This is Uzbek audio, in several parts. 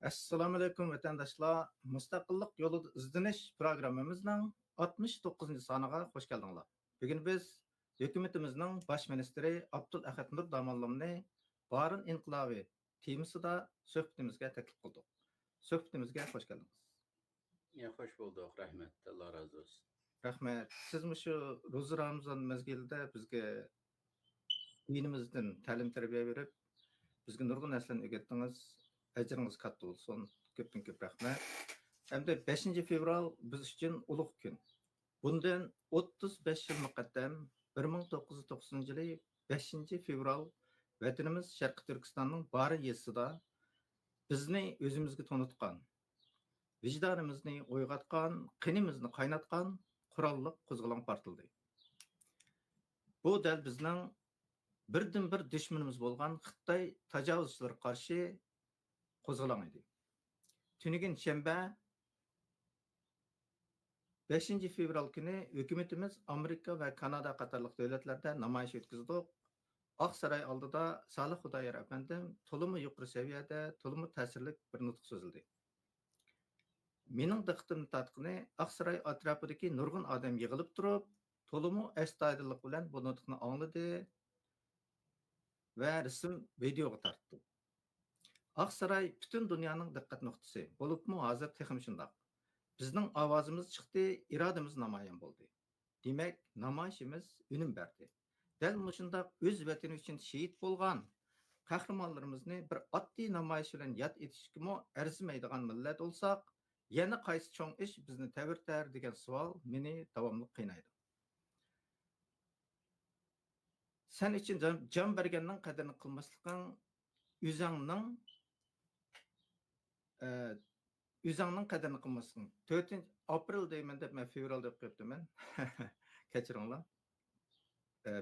Assalamu alaykum vatandaşlar. Mustaqillik yolida izlanish programmamizning 69 soniga xush keldinglar. Bugun biz hukumatimizning bosh ministri Abdul Ahad Nur Damallamni Barin inqilobi temasida suhbatimizga taklif qildik. Suhbatimizga xush keldingiz. Ya hoş bulduk. Rahmet. Allah razı olsun. Rahmat. Siz shu Ro'za Ramazon mezgilida bizga dinimizdan ta'lim tarbiya berib, bizga nurg'un narsalarni o'rgatdingiz. Ajringiz katta bo'lsin. Ko'pdan ko'p rahmat. Hamda 5 fevral biz uchun ulug' kun. Bundan 35 yil muqaddam 1990 yili 5 fevral vatanimiz Sharqi Turkistonning Barin yezisida bizni o'zimizga tonutgan, vijdonimizni uyg'otgan, qinimizni qaynatgan qurolliq qo'zg'olon portildi. Bu dal bizning birdan bir dushmanimiz bo'lgan Xitoy tajovuzchilariga qarshi qo'zg'olon edi. Tunigan shanba 5 fevral kuni hukumatimiz Amerika va Kanada qatorliq davlatlarda namoyish o'tkazdi. Oq saroy oldida Salih Xudoyor afandim to'limi yuqori saviyada, to'limi ta'sirli bir nutq so'zildi. Mening diqqatimni tortgani Oq saroy atrofidagi nurg'un odam yig'ilib turib, to'limi astoydillik bilan bu nutqni angladi va rasm videoga tortdi. Oq saroy butun dunyoning diqqat nuqtasi. Bo'libmi hozir texnik shundoq. Bizning ovozimiz chiqdi, irodamiz namoyon bo'ldi. Demak, namoyishimiz unum berdi. Dal shundoq o'z vatani uchun shahid bo'lgan qahramonlarimizni bir oddiy namoyish bilan yod etishga arzimaydigan millat bo'lsak, yana qaysi cho'ng ish bizni tavirtar degan savol meni davomli qiynaydi. Sen uchun jon berganning qadrini qilmaslikning o'zingning qadrini qilmaslik. 4 aprel deyman deb men fevral deb qo'yibdiman. Kechiringlar.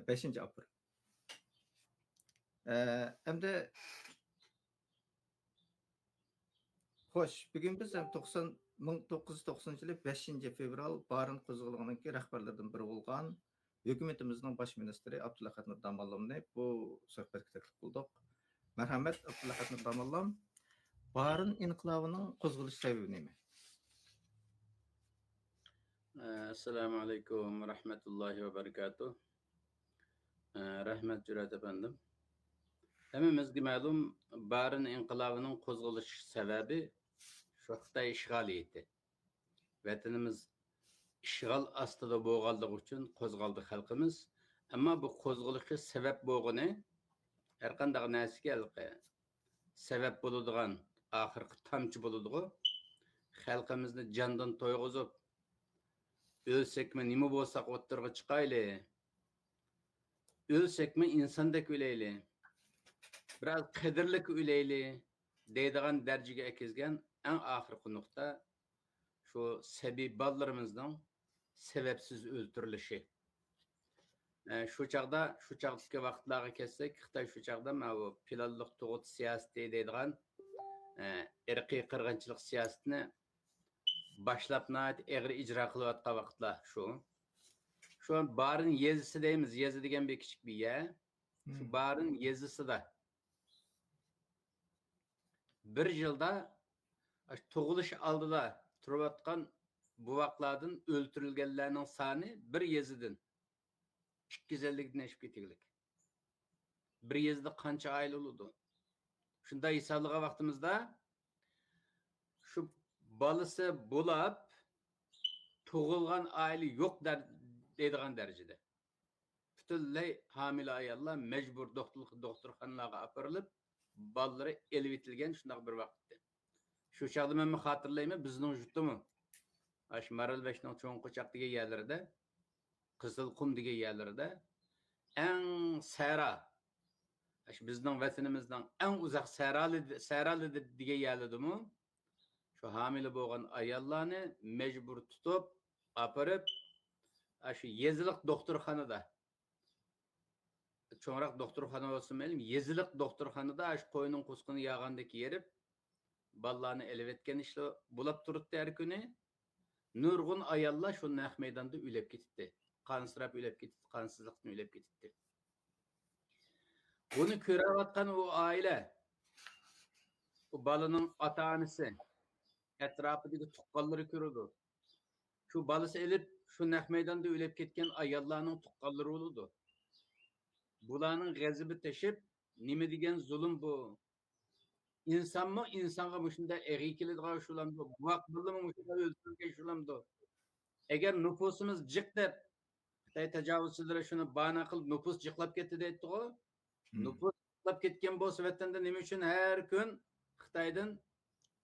5 aprel. Endi xo'sh, bugun biz 1990 yili 5 fevral Barin qo'zg'olonining rahbarlaridan biri bo'lgan hukumatimizning bosh ministri Abdul Ahad Nur Damallamni bu suhbatga taklif qildik. Marhamat Abdul Ahad Nur Damallam. Barin inqilobining qo'zg'alish sababi nima? Assalomu alaykum va rahmatullohi va barakatuh. Rahmat Jurat efendim. Hammamizga ma'lum Barin inqilobining qo'zg'alish sababi shu Xitoy ishg'oliyati. Vatanimiz ishg'ol ostida bo'lganligi uchun qo'zg'aldi xalqimiz. Ammo bu qo'zg'alishga sabab bo'lgani har qanday narsaga sabab bo'ladigan oxirgi tamchi bo'ladigan xalqimizni jondan to'yg'izib o'lsakmi nima bo'lsak o'ttirga chiqayli, o'lsakmi insondek o'layli, biroz qadrli o'layli deydigan darajaga akizgan eng oxirgi nuqta shu sabiy bolalarimizning sababsiz o'ltirilishi. Shu chaqdagi vaqtlarga kelsak, Xitoy shu chaqda bu planliq tug'ut siyosati deydigan irqiy qirg'inchilik siyosatini boshlab egri ijro qilayotgan vaqtlar shu. Shu Barin yezisi deymiz, yezi degan bir kichik biya. Shu Barin yezisida bir yilda tug'ilish oldida turayotgan buvaqlardan o'ltirilganlarning soni bir yezidan 250 aşıp ketiglik. Bir yezde qancha aile oldu? Shunda hisoblagan vaqtimizda shu balası bo'lib tug'ilgan aile yo'q deydigan darajada. Butunlay hamile ayollar mecbur doktorxonalarga apirilib, balları elib etilgan shunday bir vaqtda. Shu chaqda men xotirlayman, bizning yurtimi? Ash Maralbashning cho'ng qo'chaq degan yerlarida Qizilqum degan yerlarda eng sara, bizning vatanimizdan eng uzoq sarali degan yerlardimi shu hamile bo'lgan ayollarni majbur tutib, apirib, shu yeziliq doktorxonada, cho'ngroq doktorxona bo'lsa mayli, yeziliq doktorxonada shu qo'yning qusqini yag'andek yerib, ballarni elib etgan ishlar bo'lib turibdi har kuni. Nurg'un ayollar shu naq maydonda o'lib ketdi. Qansirab o'lib ketdi, qansizlikdan o'lib ketdi. Buni ko'rayotgan o aile bu balının ata-anası etrafındaki tuqqanları ko'radi. Şu balası elip şu naq maydonda o'lib ketgan ayollarning tuqqanlari bo'ladi. Bularning g'azabi tashib, nima degan zulm bu? İnsanmı insonga mushunda eg'i keladigan shulamdi. Buaq bo'limi mushunda o'ldirgan shulamdi. Agar nufusimiz jiq deb Xitoy tajovuzchilari shuni bahona qilib nufus jiqlab ketdi deydi-ku. Nufus jiqlab ketgan bo'lsa vatanda nima uchun har kun Xitoydan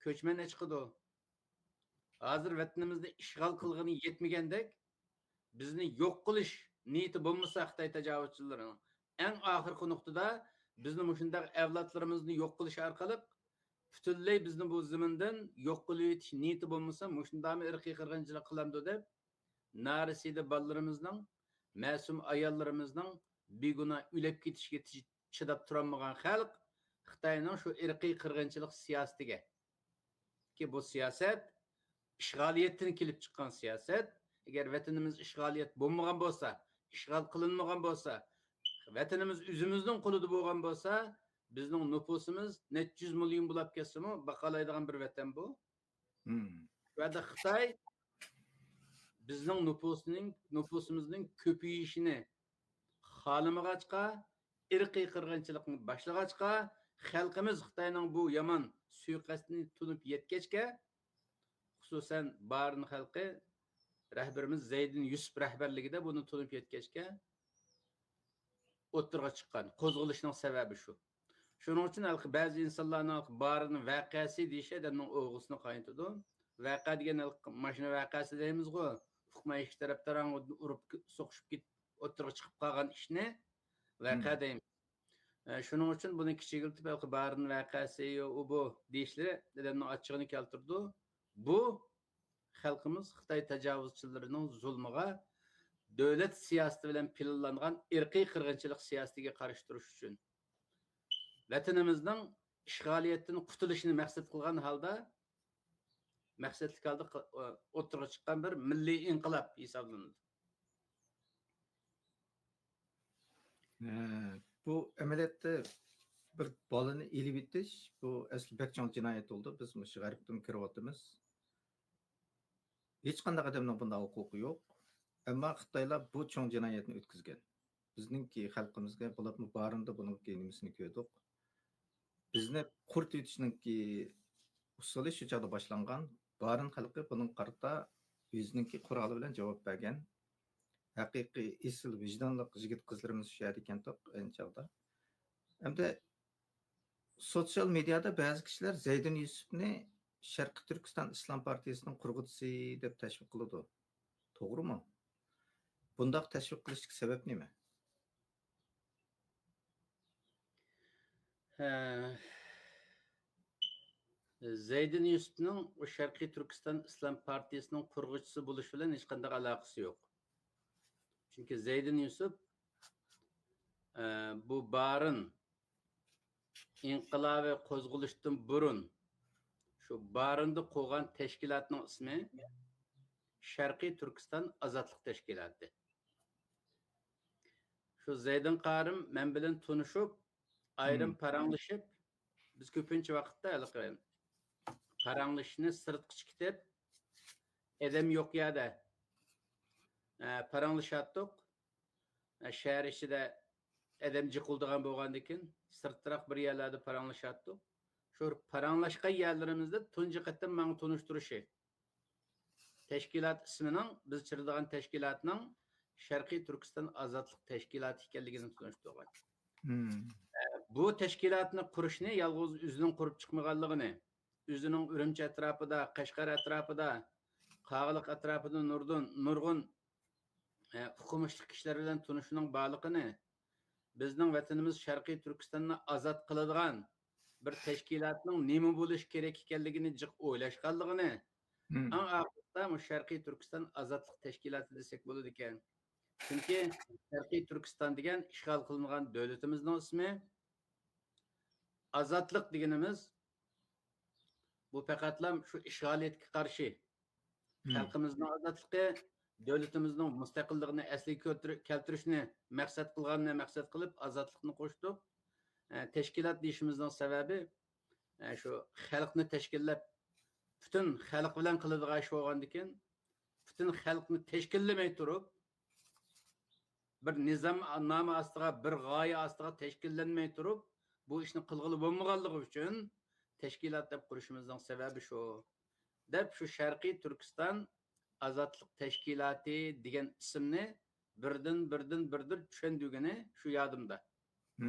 ko'chman chiqadi? Hozir vatanimizni ishg'ol qilgani yetmagandek, bizni yo'q qilish niyati bo'lmasa Xitoy tajovuzchilarining eng oxirgi nuqtada bizni mushundaq avlodlarimizni yo'q qilish orqali butunlay bizni bu zamindan yo'q qilib etish niyati bo'lmasa mushundami irqiy qirg'inchilik qilamdi deb narisida bolalarimizning ma'sum ayollarimizning beguna o'lib ketishiga chidab turolmagan xalq Xitoyning shu irqiy qirg'inchilik siyosatiga ki bu siyosat ishg'oliyatdan kelib chiqqan siyosat. Agar vatanimiz ishg'oliyat bo'lmagan bo'lsa, ishg'ol qilinmagan bo'lsa, vatanimiz o'zimizning qo'lida bo'lgan bo'lsa, bizning nüfusimiz necha yuz million bo'lib ketsa-mu, baqalaydigan bir vatan bu. Va Xitoy bizning nüfusimizning ko'payishini xohlamag'achqa, irqiy qirg'inchilikni boshlag'achqa, xalqimiz Xitoyning bu yomon suiqasdini tunib yetkachga, xususan Barin xalqi rahbarimiz Zeydin Yusuf rahbarligida buni tunib yetkachga o'ttirga chiqqan. Qo'zg'alishning sababi shu. Shuning uchun ba'zi insonlarning Barin voqeasi deyishadi, uning o'g'isini qaynatadi. Voqea degan mashina voqeasi deymiz-ku. Uqmay ikki tarafdan urib so'qishib ketib o'ttirga chiqib qolgan ishni voqea deymiz. Shuning uchun buni kichikiltib Barin voqeasi u bu deyishlar dadamning ochig'ini keltirdi. Bu xalqimiz Xitoy tajovuzchilarining zulmiga davlat siyosati bilan planlangan irqiy qirg'inchilik siyosatiga qarshi turish uchun vatanimizning ishg'oliyatdan qutulishini maqsad qilgan holda o'ttirga chiqqan bir milliy inqilob hisoblanadi. Bu amaliyotda bir bolani elib etish, bu asli bek chong jinoyat bo'ldi. Biz shu g'arbdan kiryapmiz. Hech qanday odamning bunday huquqi yo'q. Ammo Xitoylar bu cho'ng jinoyatni o'tkazgan. Bizningki xalqimizga bo'lib Barinda buning nimasini ko'rdik. Bizni qurt etishninki usuli shu chog'da boshlangan. Barin xalqi buning qarta o'ziningki quroli bilan javob bergan. Haqiqiy esil vijdonli yigit qizlarimiz shu yerda ekan-toq chog'da. Hamda sotsial medyada ba'zi kishilar Zeydin Yusufni Sharqiy Turkiston Islom partiyasining qurg'uvchisi deb tashviq qiladi. To'g'rimi? Bundoq tashviq qilishga sabab nima? Zeydin Yusufning o Sharqiy Turkiston Islom partiyasining qurg'uvchisi bo'lish bilan hech qanday aloqasi yo'q. Chunki Zeydin Yusuf bu Barin inqilobi qo'zg'alishdan burun shu Barinda qo'ygan tashkilotning ismi Sharqiy Turkiston Ozodlik tashkiloti. Shu Zeydin qarim men bilan tanishib, ayrim paranglashib, biz ko'pincha vaqtda paranglashni sirtqich kitib, adam yo'q yerda paranglashatdik. Shahar ichida adam jiqildigan bo'lgandan sirtroq bir yerlarda paranglashatdik. Shu paranglashgan yerlarimizda tunji qatam menga tunishtirishi. Tashkilot ismining biz chirdigan tashkilotning Sharqiy Turkiston Ozodlik tashkiloti ekanligini tunishtirgan. Bu tashkilotni qurishni yolg'iz o'zining qurib chiqmaganligini, o'zining Urumchi atrofida, Qashqar atrofida, Qog'liq atrofida nurg'un hukumatli kishilar bilan tunishining borligini, bizning vatanimiz Sharqiy Turkistonni ozod qiladigan bir tashkilotning nima bo'lish kerak ekanligini jiq o'ylashganligini, eng oxirida Sharqiy Turkiston Ozodlik tashkiloti desak bo'ladi ekan. Chunki Sharqiy Turkiston degan ishg'ol qilingan davlatimizning ismi, ozodlik deganimiz bu faqatlam shu ishg'oliyatga qarshi xalqimizning ozodligi, davlatimizning mustaqilligini asliga keltirishni maqsad qilib ozodlikni qo'shdik. Tashkilot deyishimizning sababi Şu xalqni tashkillab, bütün xalq bilan qiladigan ish bo'lgandikan, bütün xalqni tashkillamay turib, bir nizam nomi ostiga, bir g'oya ostiga tashkillanmay turib, bu ishni qilg'ili bo'lmaganligi uchun tashkilot deb qurishimizning sababi shu. Deb shu Sharqiy Turkiston Azodlik Tashkiloti degan ismni birdir tushundigini shu yodimda.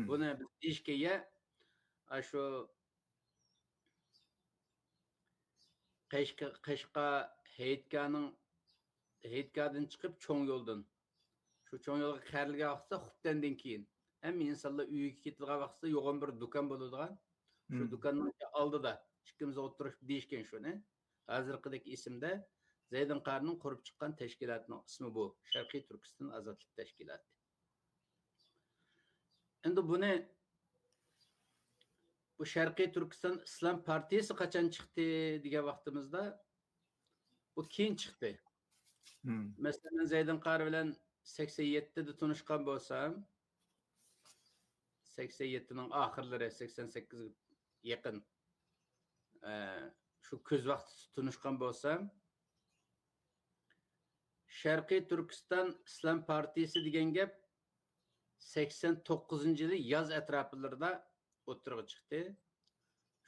Buni biz deyishga shu Qashqa Hayitgadan chiqib cho'ng yo'ldan. Shu cho'ng yo'lga qarilgan vaqtda xubdandan keyin hamma insonlar uyiga ketadigan vaqtda yo'g'on bir do'kon bo'ladigan. Shu do'konning oldida ikkimiz o'tirib deyishgan shuni. Hozirgidek ismda Zaydin Qarining qurib chiqqan tashkilotning ismi bu. Sharqiy Turkiston Azodlik Tashkiloti. Endi buni bu Sharqiy Turkiston Islom partiyasi qachon chiqdi degan vaqtimizda bu keyin chiqdi. Masalan, Zaydin Qari bilan 87'de tanışkan bo'lsam, 87'nin oxirlari, 88'ga yaqin shu ko'z vaqt tanışkan bo'lsam, Sharqiy Turkiston Islom partiyasi degan gap 89-yili yoz atroflarida o'tirg'i chiqdi.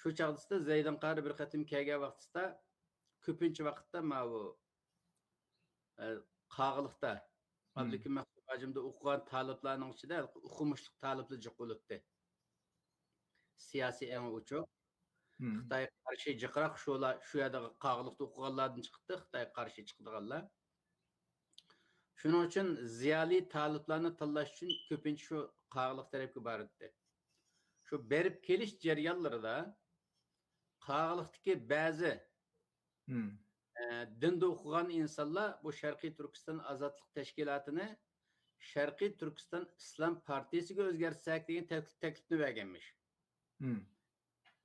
Shu chog'da Zaydin Qari bir qatim kelgan vaqtda ko'pincha vaqtda bu qog'iliqda Abdülhakim Mahmud hacimda o'qigan taliblarning ichida o'qimishli taliblar jiq bo'libdi. Siyosiy eng uchuq. Xitoy qarshi jiqroq shu yerda qog'iliqda o'qiganlardan chiqdi, Xitoy qarshi chiqdiganlar. Shuning uchun ziyoli taliblarni tanlash uchun ko'pincha shu qog'iliq tarafga bordi. Shu berib kelish jarayonlarida qog'iliqdagi ba'zi dinda o'qigan insonlar bu Sharqiy Turkiston Azodlik Tashkilotini Sharqiy Turkiston Islom partiyasiga o'zgartirsak degan taklifni berganmish.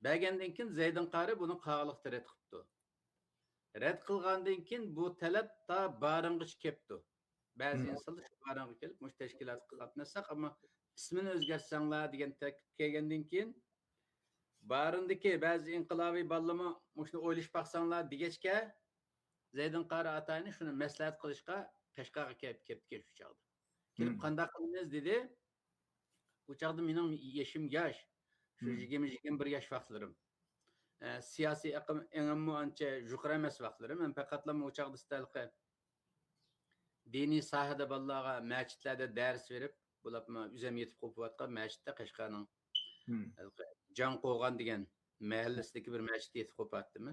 Bergandan keyin Zaydin Qari buni qog'iliqda rad qilibdi. Rad qilgandan keyin bu talab ta baring'icha kelibdi. Ba'zi insonlar shu baring'iga kelib, mush tashkilotga qatnashsak, ammo ismini o'zgartsanglar degan taklif kelgandan keyin barindiki ba'zi inqilobiy ballama mushni o'ylash baqsanglar degachga Zaydin Qari atayni shuni maslahat qilishga Qashqarga kelib shu chog'da. Kelib qanday qilamiz dedi. Bu chog'da mening yoshim yosh. Shu 21 yosh vaqtlarim. Siyosiy aqim enammo ancha yuqori emas vaqtlarim. Men faqatlam u chog'da istalqi diniy sohada bolalarga masjidlarda dars berib, bularni o'zim yetib qo'yayotgan masjidda Qashqarning Jan Qo'g'on degan mahallasidagi bir masjid yetib qo'yaptimi?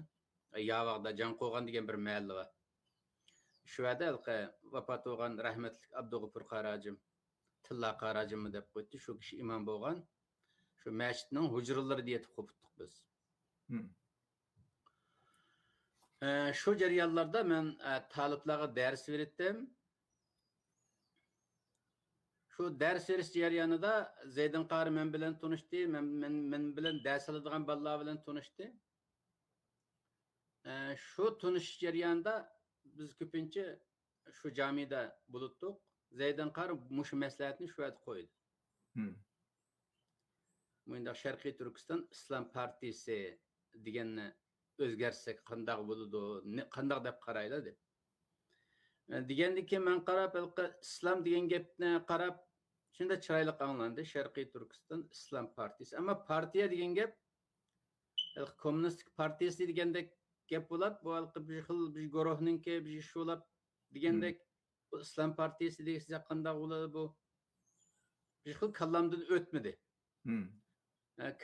Yavaqda Jan Qo'g'on degan bir mahalla bor. Shu yerda vafot bo'lgan rahmatli Abdug'ofur Qarajim, Tilla Qarajimmi deb qo'ydi. Shu kishi imom bo'lgan. Shu masjidning hujralarida yetib qo'ydik biz. Shu jarayonlarda men taliblarga dars berdim. Shu ders verish jarayonida Zaydin Qari men bilan tanishdi, men bilan dars oladigan bolalar bilan tanishdi. Shu tanishish jarayonida biz ko'pincha shu jamida bo'ldik. Zaydin Qari mush maslahatni shu yerda qo'ydi. Bunda Sharqiy Turkiston Islom partiyasi deganni o'zgarsak qanday bo'ladi, qanday deb qaraydi deb. Degandan keyin men qarab islom degan gapni qarab shunda chiroyli anglandi Sharqiy Turkiston Islom partiyasi. Ammo partiya degan gap kommunistik partiyasi degandek gap bo'ladi. Bu bir xil bir guruhningki bir shulab degandek bu Islom partiyasi deganda qanday bo'ladi bu? Bir xil kallamdan o'tmadi.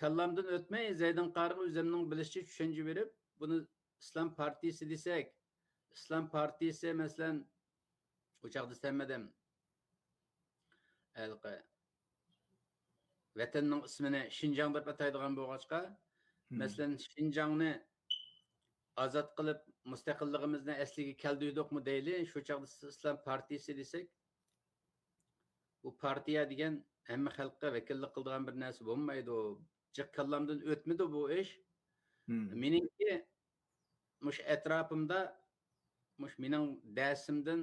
Kallamdan o'tmay Zaydin Qariga o'zimning bilishcha tushuncha berib, buni Islom partiyasi desak, Islom partiyasi masalan o chaqda sanmadim vatanning ismini Xinjiang deb ataydigan bo'lg'achqa, masalan Xinjiangni azod qilib mustaqilligimizni asliga keltirdikmi deyli, shu chaqda Islom partiyasi desak, bu partiya degan hamma xalqqa vakillik qiladigan bir narsa bo'lmaydi. Jiq kallamdan o'tmadi bu ish. Meningki mush atrofimda mush mening darsimdan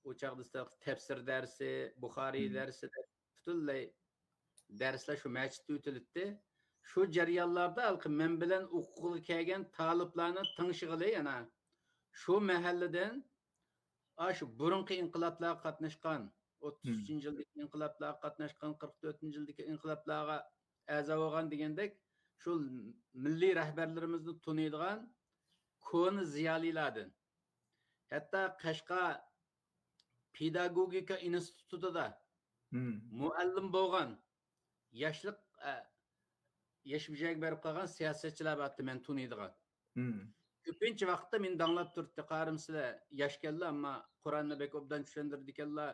o chaqda tafsir darsi, Buxoriy darsi butunlay darslar shu masjidda o'tilibdi. Şu jarayonlarda halkı men bilen huquqqa kelgan taliplarni tingshig'ili yana shu mahalladan shu burunqi inqiloblarga qatnashgan 33 yildagi inqiloblarga qatnashgan 44 yildagi inqiloblarga a'zo bo'lgan degandek shu milliy rahbarlarimizni tuniydigan ko'ni ziyolilardan hatto Qashqa pedagogika institutida muallim bo'lgan yoshlik yashibjak berib qolgan siyosatchilar bor men tuniydigan ko'pincha vaqtda men danglab turibdi qarim sizlar yosh keldi ammo Qur'onni bek obdan tushundirdi ekanlar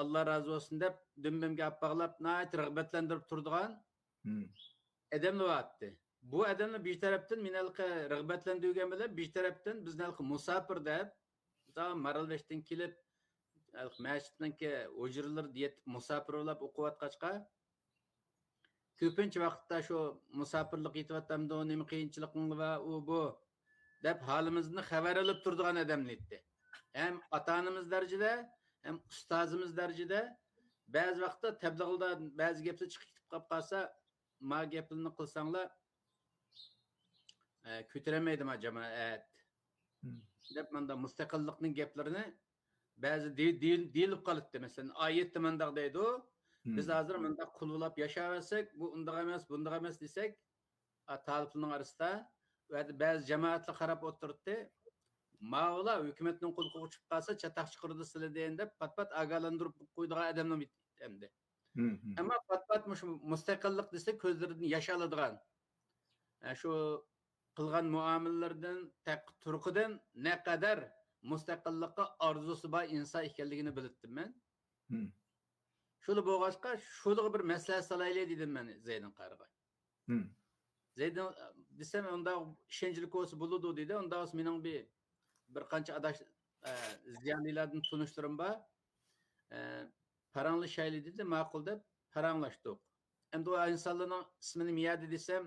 Alloh rozi bo'lsin deb dumbamga olib bog'lab nihoyat rag'batlantirib turdigan odamlar bo'pti bu odamlar bir tarafdan meni rag'batlantirgan bilan bir tarafdan bizni musofir deb Maralbeshdan kelib masjidniki hujralar diyet musofir bo'lib o'qiyotgachqa ko'pincha vaqtda shu musofirlik yetyaptamdi nima qiyinchiliging va u bu deb holimizni xabar olib turadigan odamlar edi ham ota onamiz darajada ham ustozimiz darajada ba'zi vaqtda tabliğda ba'zi gaplar chiqib qolib qolsa ma gaplarni qilsanglar ko'taramaydim jamoat deb manda mustaqillikning gaplarini ba'zi deyilib qolibdi masalan oyatda mandaq deydi biz hozir manda qululab yashayversak bu undaq emas desak taliblarning orasida va ba'zi jamoatlar qarab o'tiribdi mavla hukumatning qo'lqiga chiqib qolsa chatoq chiqirdi sizlar deyin deb pat ogohlantirib qo'ydigan odamlar endi ammo pat mustaqillik desa ko'zlaridan yosh oladigan shu qilgan muomalalardan turqidan naqadar mustaqillikqa orzusi bor inson ekanligini bilibdim men shuni bo'lg'achqa shuliga bir maslahat solaylik dedim men Zeydin qariga Zeydin desam unda ishonchli ko'rsa bo'ladi dedi unda mening bir qancha adash ziyonlilardan tunishtirim bor paranglashaylik dedi ma'qul deb paranglashdik endi o insonlarning ismini miyadi desam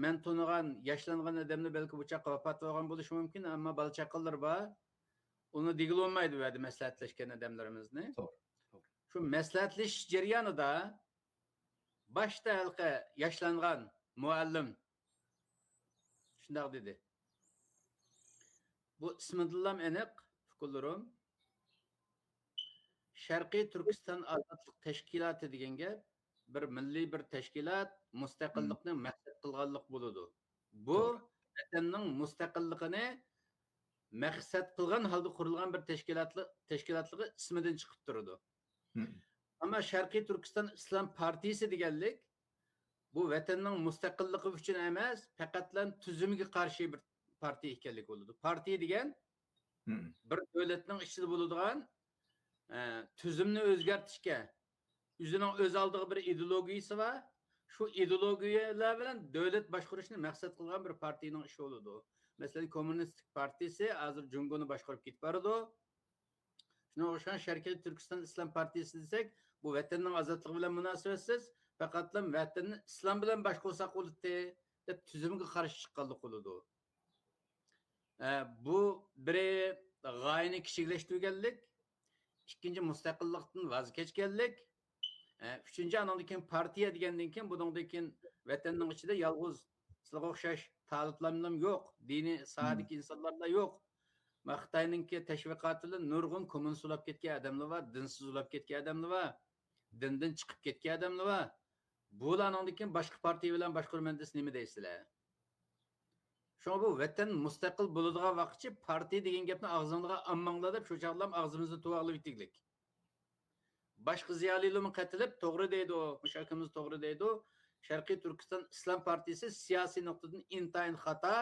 men tunigan yoshlangan odamni balki bu chaqqa vafot bo'lgan bo'lishi mumkin ammo bola chaqalar bor uni degilolmaydi bu maslahatlashgan odamlarimizni shu maslahatlashish jarayonida boshda halqa yoshlangan muallim shundoq dedi bu ismidillam aniq fikrlarim Sharqiy Turkiston ozodlik tashkiloti degan gap bir milliy bir tashkilot mustaqillikni maqsad qilganlik bo'ladi bu vatanning mustaqilligini maqsad qilgan holda qurilgan bir tashkilotligi ismidan chiqib turadi ammo Sharqiy Turkiston Islom partiyasi deganlik bu vatanning mustaqilligi uchun emas faqatlan tuzumga qarshi bir partiya ekanlik bo'ladi partiya degan bir davlatning ichida bo'ladigan tuzumni o'zgartirishga o'zining o'z oldiga bir ideologiyasi va shu ideologiyalar bilan davlat boshqarishni maqsad qilgan bir partiyaning ishi bo'ladi masalan kommunistik partiyasi hozir jungoni boshqarib ketib boradi shunga o'xshagan Sharqiy Turkiston Islom partiyasi desak bu vatanning ozodligi bilan munosabatsiz faqatlam vatanni islom bilan boshqarsak bo'ladi deb tuzumga qarshi chiqqanlik bo'ladi bu biri g'oyani kichikleştirganlik ikkinchi mustaqillikdan voz kechganlik uchinchi andan keyin partiya degandan keyin bundan keyin vatanning ichida yolg'iz sizlarga o'xshash taliblar yo'q diniy sadik insonlar yo'q Xitoyninki tashviqoti bilan nurg'un kommunist ulab ketgan odamlar bor dinsiz ulab ketgan odamlar bor dindan chiqib ketgan odamlar bor bulardan keyin boshqa partiya bilan boshqarman desa nima deysizlar Şuna bu vatan mustaqil bo'ladigan vaqtchi partiya degan gapni og'zingizga olmanglar deb shu chog'lam og'zimizni tuvaqlab bitiglik. Boshqa ziyolilarni qatilib to'g'ri deydi u, mushakimiz to'g'ri deydi u. Sharqiy Turkiston Islom partiyasi siyosiy nuqtadan intayin xato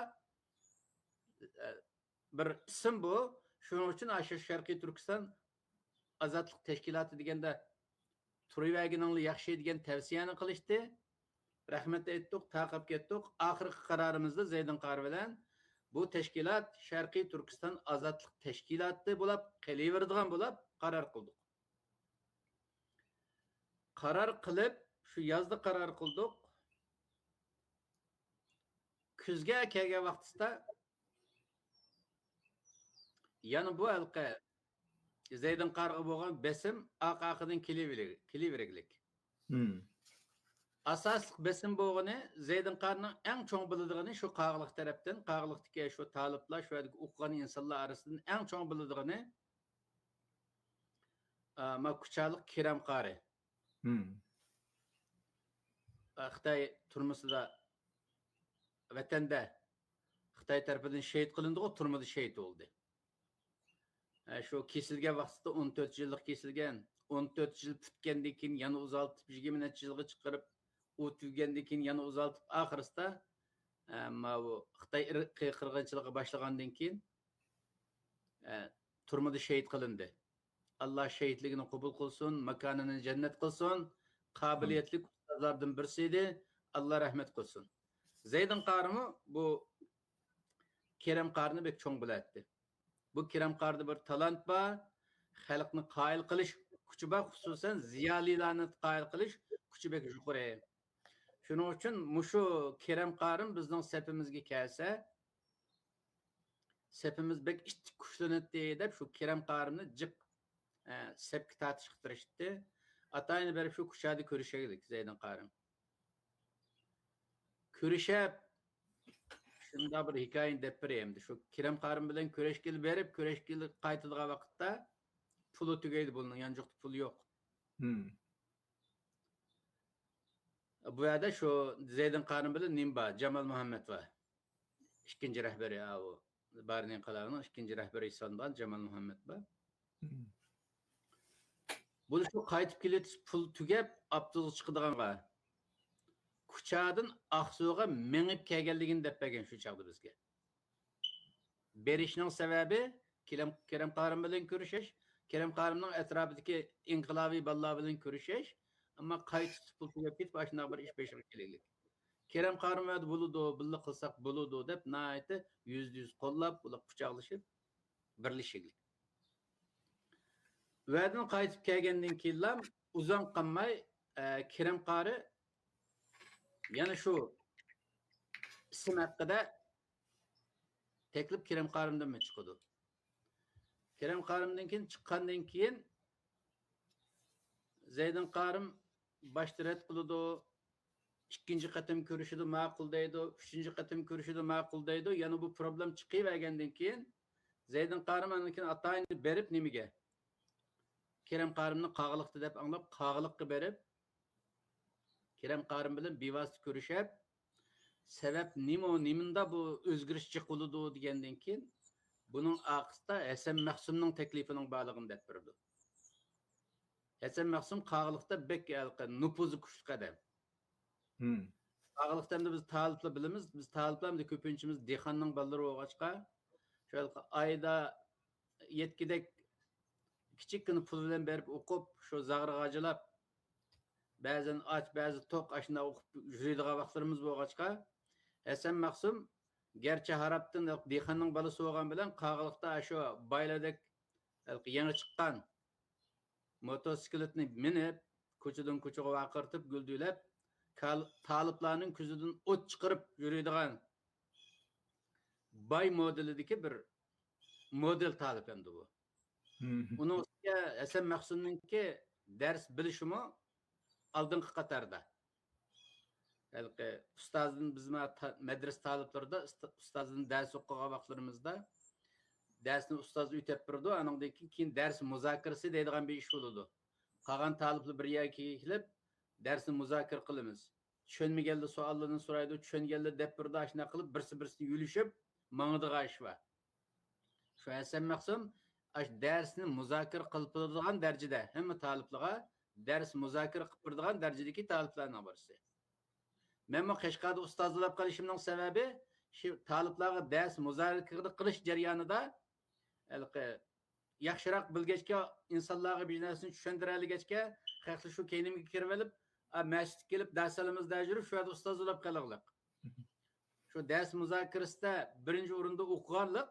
bir ism bu. Shuning uchun shu Sharqiy Turkiston ozodlik tashkiloti deganda Turivaginingli yaxshi degan tavsiyani qilishdi. Rahmat etdik, taqib ketdik. Oxirgi qarorimizda Zeydin qari bilan bu tashkilot Sharqiy Turkiston ozodlik tashkiloti bo'lib qolaveradigan bo'lib qaror qildik. Qaror qilib, shu yozda qaror qildik. Kuzga kelgan vaqtda yana bu halqa Zeydin qariga bo'lgan besim oq-oqidan kelaveraglik. Asas besin boğunu Zeydin Karn'ın en çoğun bildiğini şu qağlıq taraftan, qağlıqdaki şu talıplar, şu uqqan insanlar arasından en çoğun bildiğini ma Kuchalik Kerem Qari. Xitay turmusida vatanda Xitay tarafidan şehit qilindi, o turmada şehit oldu. Şu kesilgan vaqtida 14 yillik kesilgan, 14 yil tutgandan keyin yana uzaltib 20 necha yilga chiqarib, u tugandan keyin yana uzaltib oxirisida bu Xitay irqiy qirg'inchiligi boshlagandan keyin turmada şehit qilindi. Allah şehitligini qabul qilsin, makonini jannat qilsin. Qobiliyatli ustozlardan birisi edi. Allah rahmet qilsin. Zeydin Qarimi bu Kerem Qarini bek cho'ng bilatdi. Bu Kerem Qarida bir talant bor, xalqni qoyil qilish kuchi bor, xususan ziyolilarni qoyil qilish kuchi bek yuqori. Shuning uchun mushu Kerem Qarim bizning sapimizga kelsa, sapimiz bek kuchlanadi deb shu Kerem Qarimni jiq sepki tartışıp duruştu. Atayını berip şu kuşadı körüşeydik Zeydin Qarim. Körüşep şunda bir hikayen dep bereyimdi. Şu Kerem Qarim bilen köreşkili berip köreşkili qaytıldığı vakitte pulu tügeydi bunun. Yancıqtı pulu yok. Bu yada şu Zeydin Qarim bilen Nimba, Cemal Muhammed var. İkinci rehberi ya o. Barinin kalarının ikinci rehberi İhsan'dan Cemal Muhammed var. Bunu şu qaytib keletiş pul tügep Abdul çıqıdığanğa. Kuchadın Aqsuğa menip kelganligini dep bergen şu çağda bizge. Berişning sebebi Kerem Qarim bilen görüşeş, Kerem Qarimning etrafidagi inqilobiy ballar bilen görüşeş, ama qaytib pul tügep ketip başına bir iş beşir keleglik. Kerem Qarim ve buludu, billa qilsak buludu dep naayeti %100 qollab, bular quchoqlashib birlashiglik. Vədən qayıtıb gəlgəndən keyin uzun qalmay Kerem Qari yana şu isim haqqında teklif Kerem Qarimdan mı çıxdı? Kerem Qarimdan keyin chiqqandan keyin Zeydin Qarim başta red qildi. İkinci qatim ko'rishidi ma'qul deydi, uchinchi qatim ko'rishidi ma'qul deydi. Yana bu problem chiqavergandan keyin Zeydin Qarim anikin atayını berib nimiga? Kerem Qarimni qağılıqdı deb anlab qağılıqqa berib Kerem Qarim bilan bevosita ko'rishib, sabab niminda bu o'zgarish chiqildi degandan keyin buning aqisida Hasan Mahsumning taklifining borligini deb berdi. Hasan Mahsum qağılıqda bek nupuzi kuchli qadam. Qağılıqda biz taliplar bilamiz, biz taliplarni ko'pinchimiz dehqonning ballari bo'lg'achqa, shu ayda yetkidek kichikkina pul bilan berib o'qib, shu zag'irg'ajilab, ba'zan och, ba'zi to'q ashuna o'qib yuradigan vaqtlarimiz bo'lg'achqa, Hasan Mahsum garchi harabdan dehqonning balasi bo'lgan bilan qag'iliqda shu bayladek yangi chiqqan motosikletni minib, ko'chadan ko'chaga vaqirtib, guldulab, taliplarning ko'zidan o't chiqarib yuradigan bay modelidagi bir model talip endi bu. Onun ustiga Hasan Mahsumninki ders bilishimi oldingi qatorda. Ustozning biz madrasa taliblarida ustozning dars o'qigan vaqtlarimizda darsni ustoz o'tib turdi, andan keyin dars muzokarasi deydigan bir ish bo'ladi. Qolgan taliblar bir yerga kelib darsni muzokara qilamiz. Tushunmaganda savollarni so'raydi, tushunganda deb turdi, ashuna qilib birsi-birsini yulishib mangdigan ish bor. Shu Hasan Mahsum dersni muzokara qilib turadigan darajada hamma taliblarga ders muzokara qilib turadigan darajadagi taliblarning birisi. Men bu Qashqarda ustozlab qilishimning sababi shu taliblarga ders muzokara qilish jarayonida yaxshiroq bilgachga, insonlarga bir narsani tushuntirayligachga, xalqlar shu keynimga kirib olib, masjidga kelib darsalimizda yurib, shu yerda ustozlab qilganlik. Shu ders muzokarasida birinchi o'rinda o'qiganlik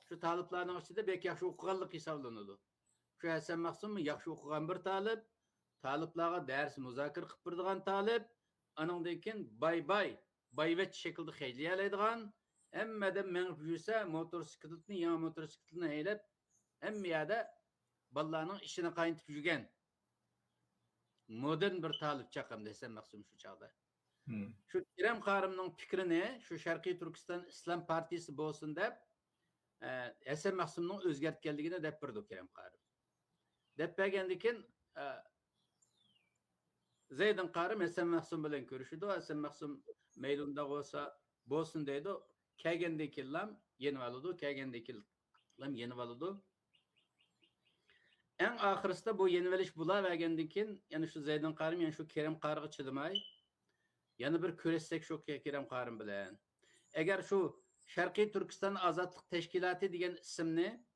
şu taliplarning ichida bek yaxshi o'qiganlik hisoblanadi. Shu Hasan Mahsum yaxshi o'qigan bir talib, taliblarga dars muzokara qilib turadigan talib, andan keyin bayvat shaklda xejlayalaydigan, hammadan minib yursa, motosikletni, yangi motosikletni haydab, hamma yerda bolalarning ishini qaynitib yurgan modern bir talip chaqam desem maqsum shu chaqda. Hmm. Şu Kerem Qarımның fikrini şu Şarkı Türkistan İslam Partisi bolsun dep Hasan Maqsumның özgertkenligini dep birdi Kerem Qarım. Dep bergendikin Zeydin Qarım Hasan Maqsum bilen görüşüdü. Hasan Maqsum meydunda olsa bolsun deydi. Kelgendeki lam yeni alıdı. Kelgendeki lam yeni alıdı. En ahırısta bu yeni veliş bula vergendikin yani şu Zeydin Qarım yani şu Kerem Qarı'gı çıdımay yana bir köresek şu Kerem Qarım bilen. Eğer şu Şarkı Türkistan Azatlık Teşkilatı degan isimni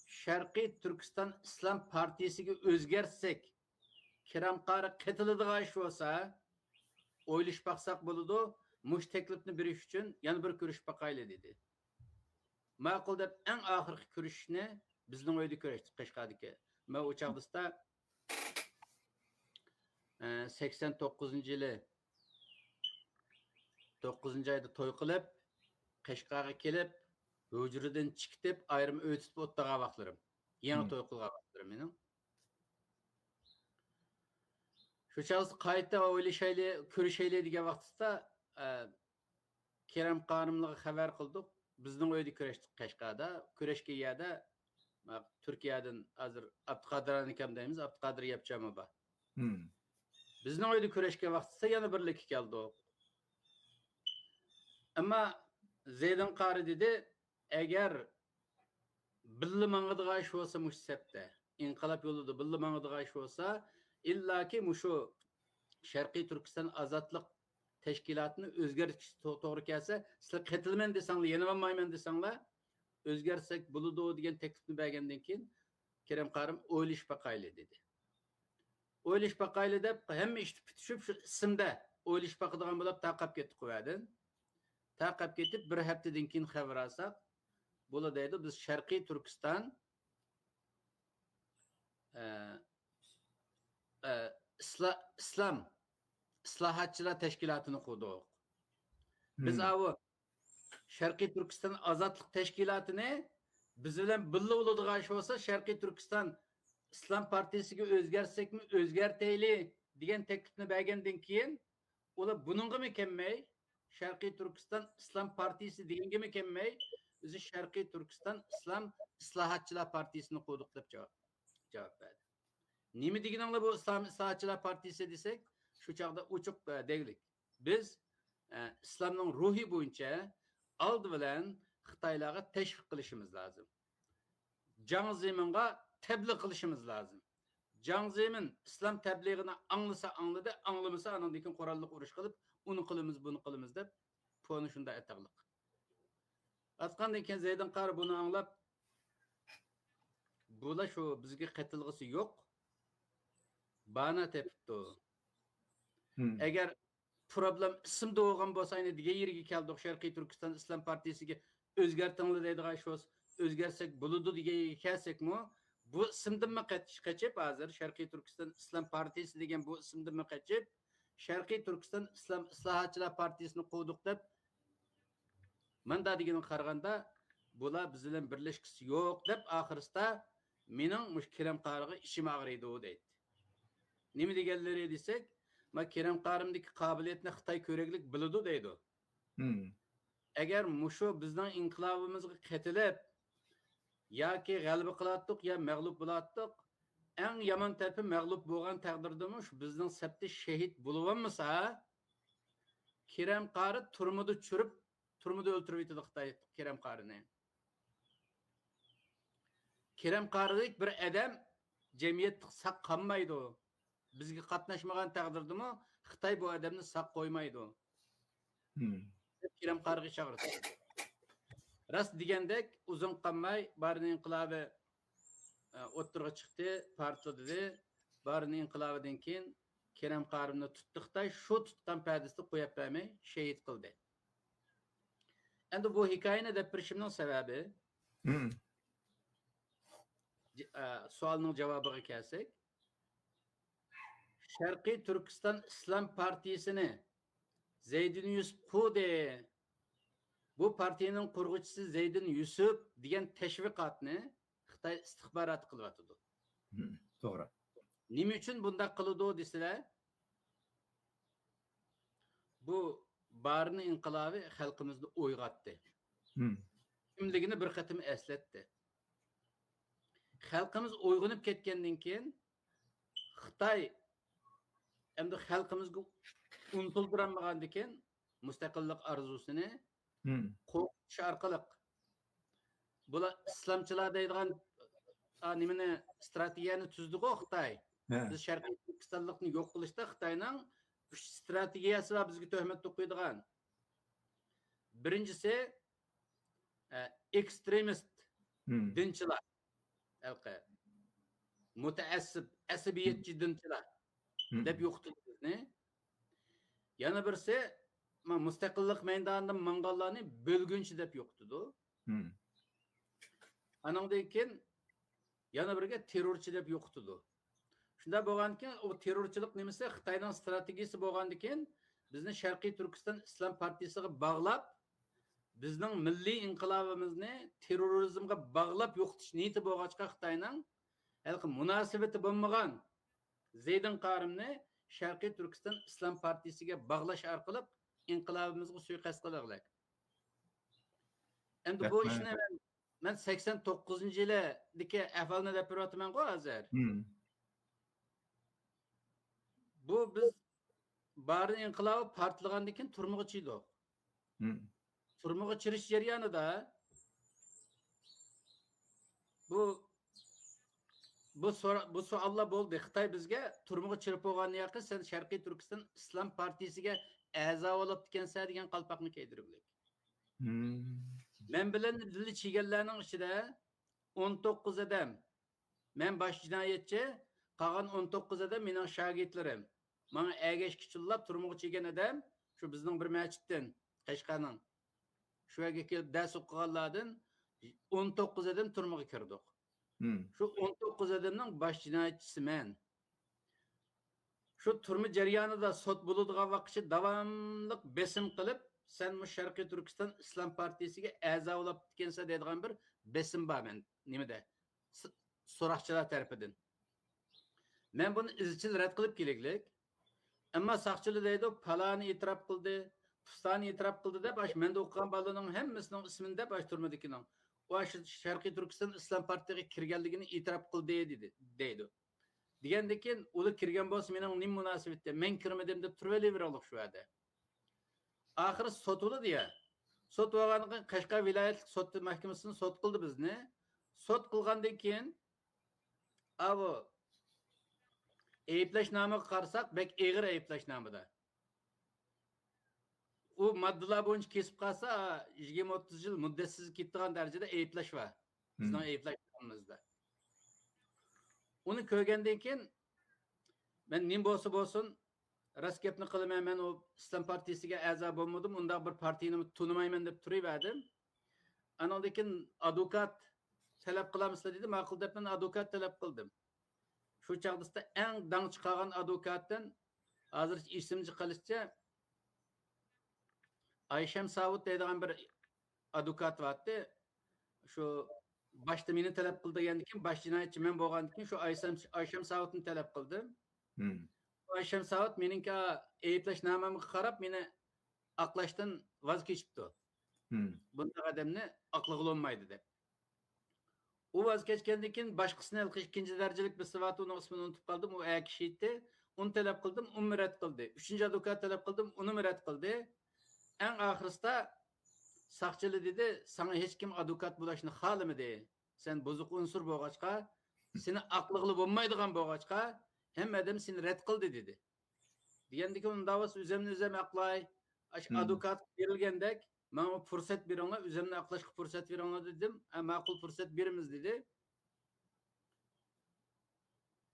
Şarkı Türkistan İslam Partisiga o'zgartsek, Kerem Qarı qetiladigan ish bo'lsa, o'ylashib baqsaq bo'ladi. Mush taklifni berish uchun yana bir ko'rishib baqayli dedi. Ma'qul deb eng oxirgi ko'rishishni bizning uyda ko'rishdik Qashqardagi. Men o chaqda 89-yili 9-oyda to'y qilib, Qashqarga kelib, hujradan chiqib, ayrim o'tib o'tdagan vaqtlarim. Yangi to'y qilgan vaqtlarim mening. Shu chaqda qayta o'ylashayli, ko'rishayli degan vaqtda Kerem Qarımlığı xabar qildik. Bizning uyda ko'rishdik Qashqarda. Ko'rishga yerda Turkiyadan hozir Abduqodir akam deymiz, Abduqodir Yapchamova. Bizning uyda ko'rishga vaqtda yana birlikka keldik. Ama Zeydin Qarı dedi, eğer billi mangıdığa iş olsa müşsepte, inqilab yolunda billi mangıdığa iş olsa, illaki muşu Şarkı Türkistan Azatlık Teşkilatını özgeriş doğru kelse, sizler ketilmen desenle, yenilenmaymen desenle, özgersek buludu diyen teklifini bergenden keyin Kerem Qarım o'ylash baqayli dedi. O'ylash baqayli deb hem işte bitishib şu isimde o'ylash baqadigan bo'lib taqab ketdi qo'yadin. Taqab ketib bir haftadan keyin xabar olsak, bo'la deydi biz Sharqiy Turkiston İslam İslahatçılar Teşkilatı'nı kurduk. Biz avu Sharqiy Turkiston Azatlık Teşkilatı'nı biz bilen birli oladigan ish olsa Sharqiy Turkiston İslam Partisiga o'zgarsak mi o'zgartayli degan taklifni bergandan keyin ular buningga mi kelmay Sharqiy Turkiston İslam Partisi deganga mi kelmay o'zi Sharqiy Turkiston İslam İslahatçılar Partisini qurdik deb javob berdi. Nima deganinglar bu İslam İslahatçılar Partisi desek shu chaqda ochiq deglik. Biz İslamning ruhi bo'yicha oldi bilan Xitoylarga tashviq qilishimiz lozim. Jang Zeminga tebliğ qilishimiz lozim. Jang Zemin islom tabliğini anglasa angladi, anglamasa anandan qurolliq urush qilib, uni qilamiz, buni qilamiz deb poni shunda aytaqliq. Atqandan keyin Zeydin Qarı buni anglab, bular shu bizga qatilg'isi yo'q. Bana tepibdi. Eğer problem isimde olgan bolsa ayni degan yerga keldik Sharqiy Turkiston İslam Partisiga o'zgartinglar deydigan ish bo'lsa, o'zgarsek bo'ladi degan yerga kelsekmi, bu ismdan qochib hozir Sharqiy Turkiston İslam Partisi degan bu ismdan qochib Sharqiy Turkiston İslam İslahatçılar Partisini qurdik deb manda deganga qaraganda bular biz bilan birlashgisi yo'q deb oxirida mening mushkilam Qarıga ishim og'riydi deydi. Nima deganlari desek, ma Kerem Qarımdagi qobiliyatni Xitoy ko'raklik biladi deydi. Agar mushu bizning inqilobimizga qatilib yoki g'alaba qilatdik yo mag'lub bo'latdik, eng yomon tarafi mag'lub bo'lgan taqdirda shu bizning sabti shahid bo'lib Kerem Qarı turmudi tushirib, turmudi o'ltirib yetdi Xitoy Kerem Qarıni. Kerem Qarılik bir odam jamiyatda saq qolmaydi. Bizga qatnashmagan taqdirdami Xitoy bu odamni saq qo'ymaydi. Kerem Qarıga chaqirdi. Rast degandek uzun qolmay Barni inqilobi o'ttirga chiqdi, partiya dedi. Barni inqilobidan keyin Kerem Qarımni tutdi Xitoy, shu tutgan pardasida qo'yib bermay shahid qildi. Endi bu hikoyani deb birishimning sababi savolning javobiga kelsak, Sharqiy Turkiston İslam Partisini Zeydin Yusuf qurdi. Bu partiyaning qurg'uvchisi Zeydin Yusuf degan tashviqotni Xitoy istixborot qilyapti. To'g'ri. Nima uchun bunda qiladi desalar, bu barni inqilobi xalqimizni o'yg'otdi. Kimligini bir qatim eslatdi. Xalqimiz uyg'onib ketgandan keyin Xitoy endi xalqimizga unutildiranmagandan keyin mustaqillik arzusini qo'rqitish orqali bular islomchilar deydigan nimani strategiyani tuzdi-ku Xitoy. Biz Sharqiy Turkistonlikni yo'q qilishda Xitoyning 3 strategiyasi va bizga tuhmat to'qiydigan. Birinchisi ekstremist dinchilar. Mutaassib, asabiyatchi dinchilar deb yo'qitdi bizni. Yana birisi mustaqillik maydonida mong'ollarni bo'lgunchi deb yo'qitdi. Anandan keyin yana biriga terrorchi deb yo'qitdi. Shunda bo'lgandan o terrorchilik nimasi Xitoyning strategiyasi bo'lgandan keyin bizni Sharqiy Turkiston Islom partiyasiga bog'lab, bizning milliy inqilobimizni terrorizmga bog'lab yo'qotish niyati bo'lg'achqa Xitoyning halqi munosabati bo'lmagan Zeydin Qarimni Sharqiy Turkiston Islom partiyasiga bog'lash orqali inqilobimizga suiqasd qiladilar. Endi bu ishni men 89-yildagi ahvolni deb beryapman-ku hozir. Bu biz barni inqilobi portlagandan keyin turmuga chiydik. Turmuga chirish jarayonida bu savollar bo'ldi. Xitoy bizga turmuga chirib bo'lgandan keyin sen Sharqiy Turkiston Islom partiyasiga a'zo bo'lib ekansan degan qalpoqni kiydiriblik. Men bilan dili chiganlarning ichida 19 odam. Men bosh jinoyatchi, qolgan 19 odam mening shogirdlarim. Menga agashki chillab turmuga chigan odam shu bizning bir masjiddan, Qashqarning. Shu yerga kelib dars o'qiganlardan 19 odam turmuga kirdik. Shu 19 odamning bosh jinoyatchisi men. Shu turma jarayonida sud bo'ladigan vaqtda davomli besim qilib, sen bu Sharqiy Turkiston Islom partiyasiga a'zo bo'lib ekansan deydigan bir besim bor men nimada? So'roqchilar tarafidan. Men buni izchil rad qilib keliglik. Ammo saqchilar deydi, palani e'tirof qildi, pustani e'tirof qildi deb, menda o'qigan bolalarning hammasining ismini deb turmadikining. O Sharqiy Turkiston Islom partiyasiga kirganligini e'tirof qildi deydi. Degandan keyin ular kirgan bo'lsa mening nim munosabatda men kirmadim deb turaveraylik shu yerda. Oxiri sud bo'ldi ya. Sud bo'lgandan Qashqar viloyatlik sud mahkamasini sud qildi bizni. Sud qilgandan keyin avo ayblashnomaga qarasak, bek eg'ir ayblashnomada. U moddalar bo'yicha kesib qolsa 20-30 yil muddatsiz ketgan darajada ayblash var. Bizning ayblashimizda. Uni ko'rgandan keyin men nim bo'lsa bo'lsin rost gapni qilaman, men o Islom partiyasiga a'zo bo'lmadim, unda bir partiyani tunimayman deb turaverdim. Andan keyin advokat talab qilamizlar dedi, ma'qul deb men advokat talab qildim. Shu chaqda eng dang chiqargan advokatdan hozir ismini qilishcha Ayşem Savut deydigan bir advokat vardı. Şu başta meni talab qildi degandan keyin bosh jinoyatchi men bo'lgandan keyin shu Ayşem Savutni talab qildim. Ayşem Savut meningga ayblashnomamga qarab meni aqlashdan voz kechibdi. Bunday odamni aqlig'i bo'lmaydi deb. U voz kechgandan keyin boshqasini ikkinchi darajalik bir sivat uning ismini unutib qoldim. U kishi edi. Uni talab qildim, uni rad qildi. Uchinchi advokat talab qildim, uni rad qildi. En ahirda saqchilar dedi, sana hech kim advokat bo'lishni xohlamadi. Sen buzuq unsur bo'lg'achqa, seni aqlig'i bo'lmaydigan bo'lg'achqa, hamma odam seni rad qildi dedi. Degandan keyin davos o'zimni aqlay, advokat berilgandek, menga fursat beringlar, o'zimni aqlashga fursat beringlar dedim. Ma'qul fursat beramiz dedi.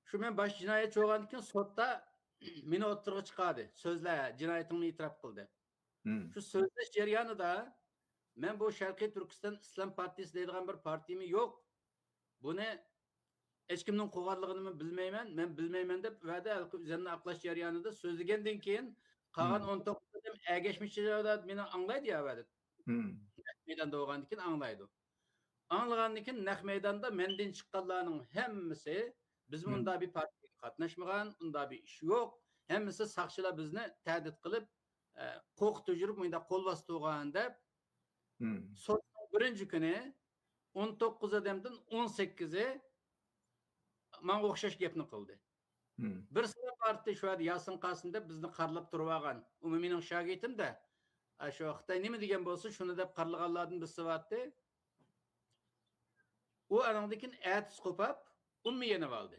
Shu men bosh jinoyatchi bo'lgandan keyin sudda meni o'tirg'i chiqadi. So'zlar, jinoyatimni e'tirof qildi. Şu sözleş jarayonida men bu Sharqiy Turkiston Islom partiyasi deydigan bir partiyami yo'q. Buni hech kimning qo'g'anligini bilmayman, men bilmayman deb va'da o'zimni aqlash jarayonida so'zlagandan keyin qolgan 19 odam agashmichilarda meni anglaydi ya va'da. Maydonda bo'lgandan keyin anglaydi. Anglagandan keyin naq maydonda mendan chiqqanlarning hammasi biz bunda bir partiyaga qatnaşmagan, unda bir iş yok. Hemmisi saqçılar bizni təhdid qilib, qo'rqitib жүрüp, munda qo'l bostirgan deb, sotning birinchi kuni 19 odamdan 18i manga o'xshash gapni qildi. Bir sabab orti shu Yasin Qosim deb bizni qarlab turib olgan. U mening shogirdim-da. Shu Xitoy nima degan bo'lsa, shuni deb qarlaganlardan birisi vatdi. U anandikin atis qo'pab, yenib oldi.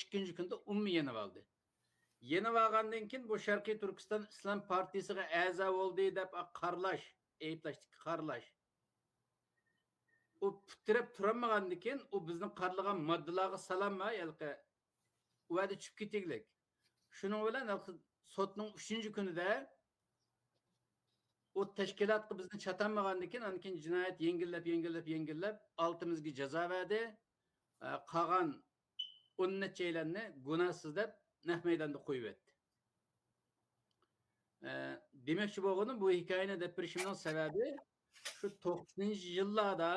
Ikkinchi kunda yenib oldi. Yenib olgandan keyin bu Sharqiy Turkiston Islom partiyasiga a'zo bo'ldi deb qarlash, qarlash. U putirib turamagandan keyin u bizni qarlagan moddalarga salamma, yalqi u yerda tushib ketiglik. Shuning bilan sotning 3-kunida o tashkilotga bizni chatanmagandan keyin, ankin jinoyat yengillab altimizga jazo berdi. Qolgan 10 nechaylarni gunohsiz deb naq maydonda qo'yib etdi. Demakchi bo'lganim bu hikoyani deb berishimning sababi shu 90-yillarda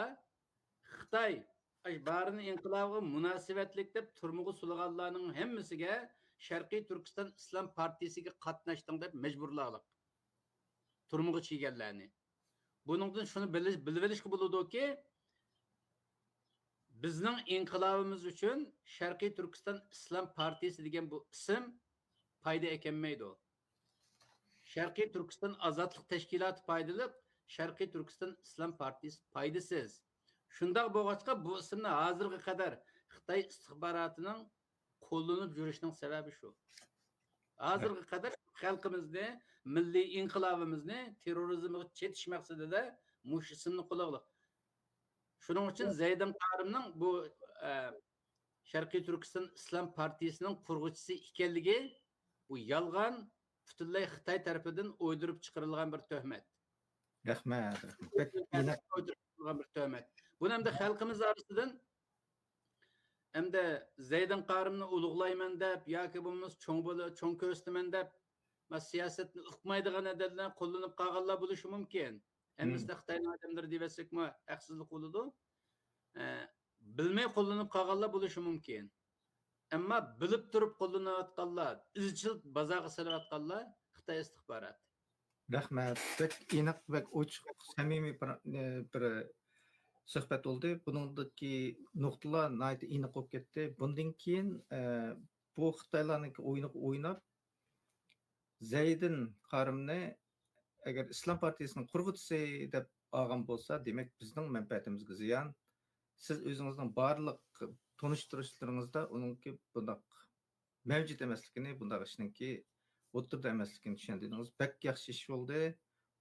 Xitoy barini inqilobiga munosabatlik deb turmuga sulg'anlarning hammasiga Sharqiy Turkiston Islom partiyasiga qatnashdim deb majburlalik. Turmuga chegganlarni. Buningdan shuni bilib olishga bo'ladiki, bizning inqilobimiz uchun Sharqiy Turkiston Islom partiyasi degan bu ism foyda ekanmaydi. Sharqiy Turkiston ozodlik tashkiloti foydali, Sharqiy Turkiston Islom partiyasi foydasiz. Shundoq bo'lg'achqa bu ismni hozirga qadar Xitoy istixborotining qo'llanib yurishining sababi shu. Hozirga qadar xalqimizni, milliy inqilobimizni terrorizmga chetish maqsadida mush ismni qo'lladi. Shuning uchun Zaydin Qarimning bu Sharqiy Turkiston Islom partiyasining qurg'uvchisi ekanligi bu yolg'on, butunlay Xitoy tarafidan o'ydirib chiqarilgan bir tuhmat. Rahmat. Bir tuhmat. Buni hamda xalqimiz orasidan hamda Zaydin Qarimni ulug'layman deb yoki bo'lmasa cho'ng ko'rsaman deb siyosatni uqmaydigan adamlar qo'llanib qolganlar bo'lishi mumkin. Hammasi Xitoyning odamlari deysakmi, haqsizlik bo'ladi. Bilmay qo'llanib qolganlar bo'lishi mumkin. Ammo bilib turib qo'llanayotganlar, izchil bozorga solayotganlar Xitoy istixboroti. Rahmat. Bek aniq, bek ochiq, samimiy bir suhbat bo'ldi. Buningdagi nuqtalar nihoyat aniq bo'lib ketdi. Bundan keyin bu Xitoylarning o'ynab Zaydin Qarimni agar Islom partiyasining qurg'uvchisi deb olgan bo'lsa, demak bizning manfaatimizga ziyon. Siz o'zingizning barliq tanishtirishlaringizda uningki bundoq mavjud emasligini, bundoq ishninki o'tirda emasligini tushundingiz. Bak yaxshi ish bo'ldi.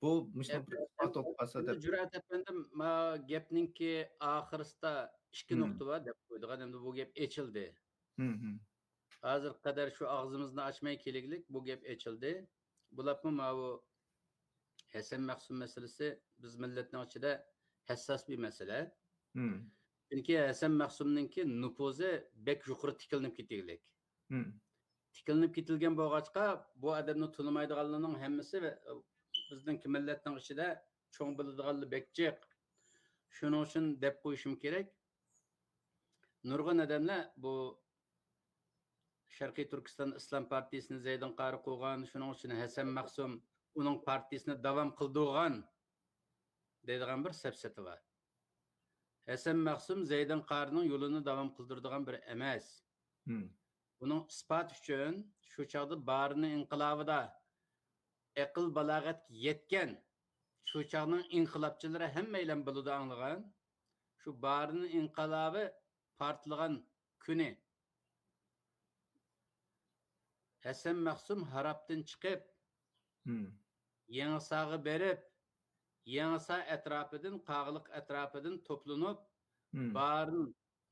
Bu mushuna bir isbot bo'lsa deb. Jur'at efendim, gapninki oxirisida ikki nuqta bor deb qo'ydigan, endi bu gap echildi. Hozir qadar shu og'zimizni ochmay keliglik bu gap echildi. Bularmi bu Hasan Maqsum masalasi biz millatning ichida hassos bir masala. Chunki Hasan Maqsumninki nufuzi bek yuqori tikilib ketiglik. Tikilib ketilgan bo'lg'achqa bu odamni tunimaydiganlarning hammasi bizning millatning ichida cho'ng biladiganlar bekchiq. Shuning uchun deb qo'yishim kerak. Nurg'un odamlar bu Sharqiy Turkiston Islom partiyasini Zaydin Qari qo'ygan, shuning uchun Hasan Maqsum uning partiyasini davom qildirgan deydigan bir safsata bor. Hasan Maqsum Zaydin Qarining yo'lini davom qildiradigan bir emas. Buning isbot uchun shu chog'da barini inqilobida aql balog'at yetgan shu chog'ning inqilobchilari hammaylar biladi anglagan. Shu barini inqilobi partlagan kuni Hasan Maqsum harabdan chiqib Yangisaga berib, Yangisa atrofidan, Qog'liq atrofidan to'planib, barin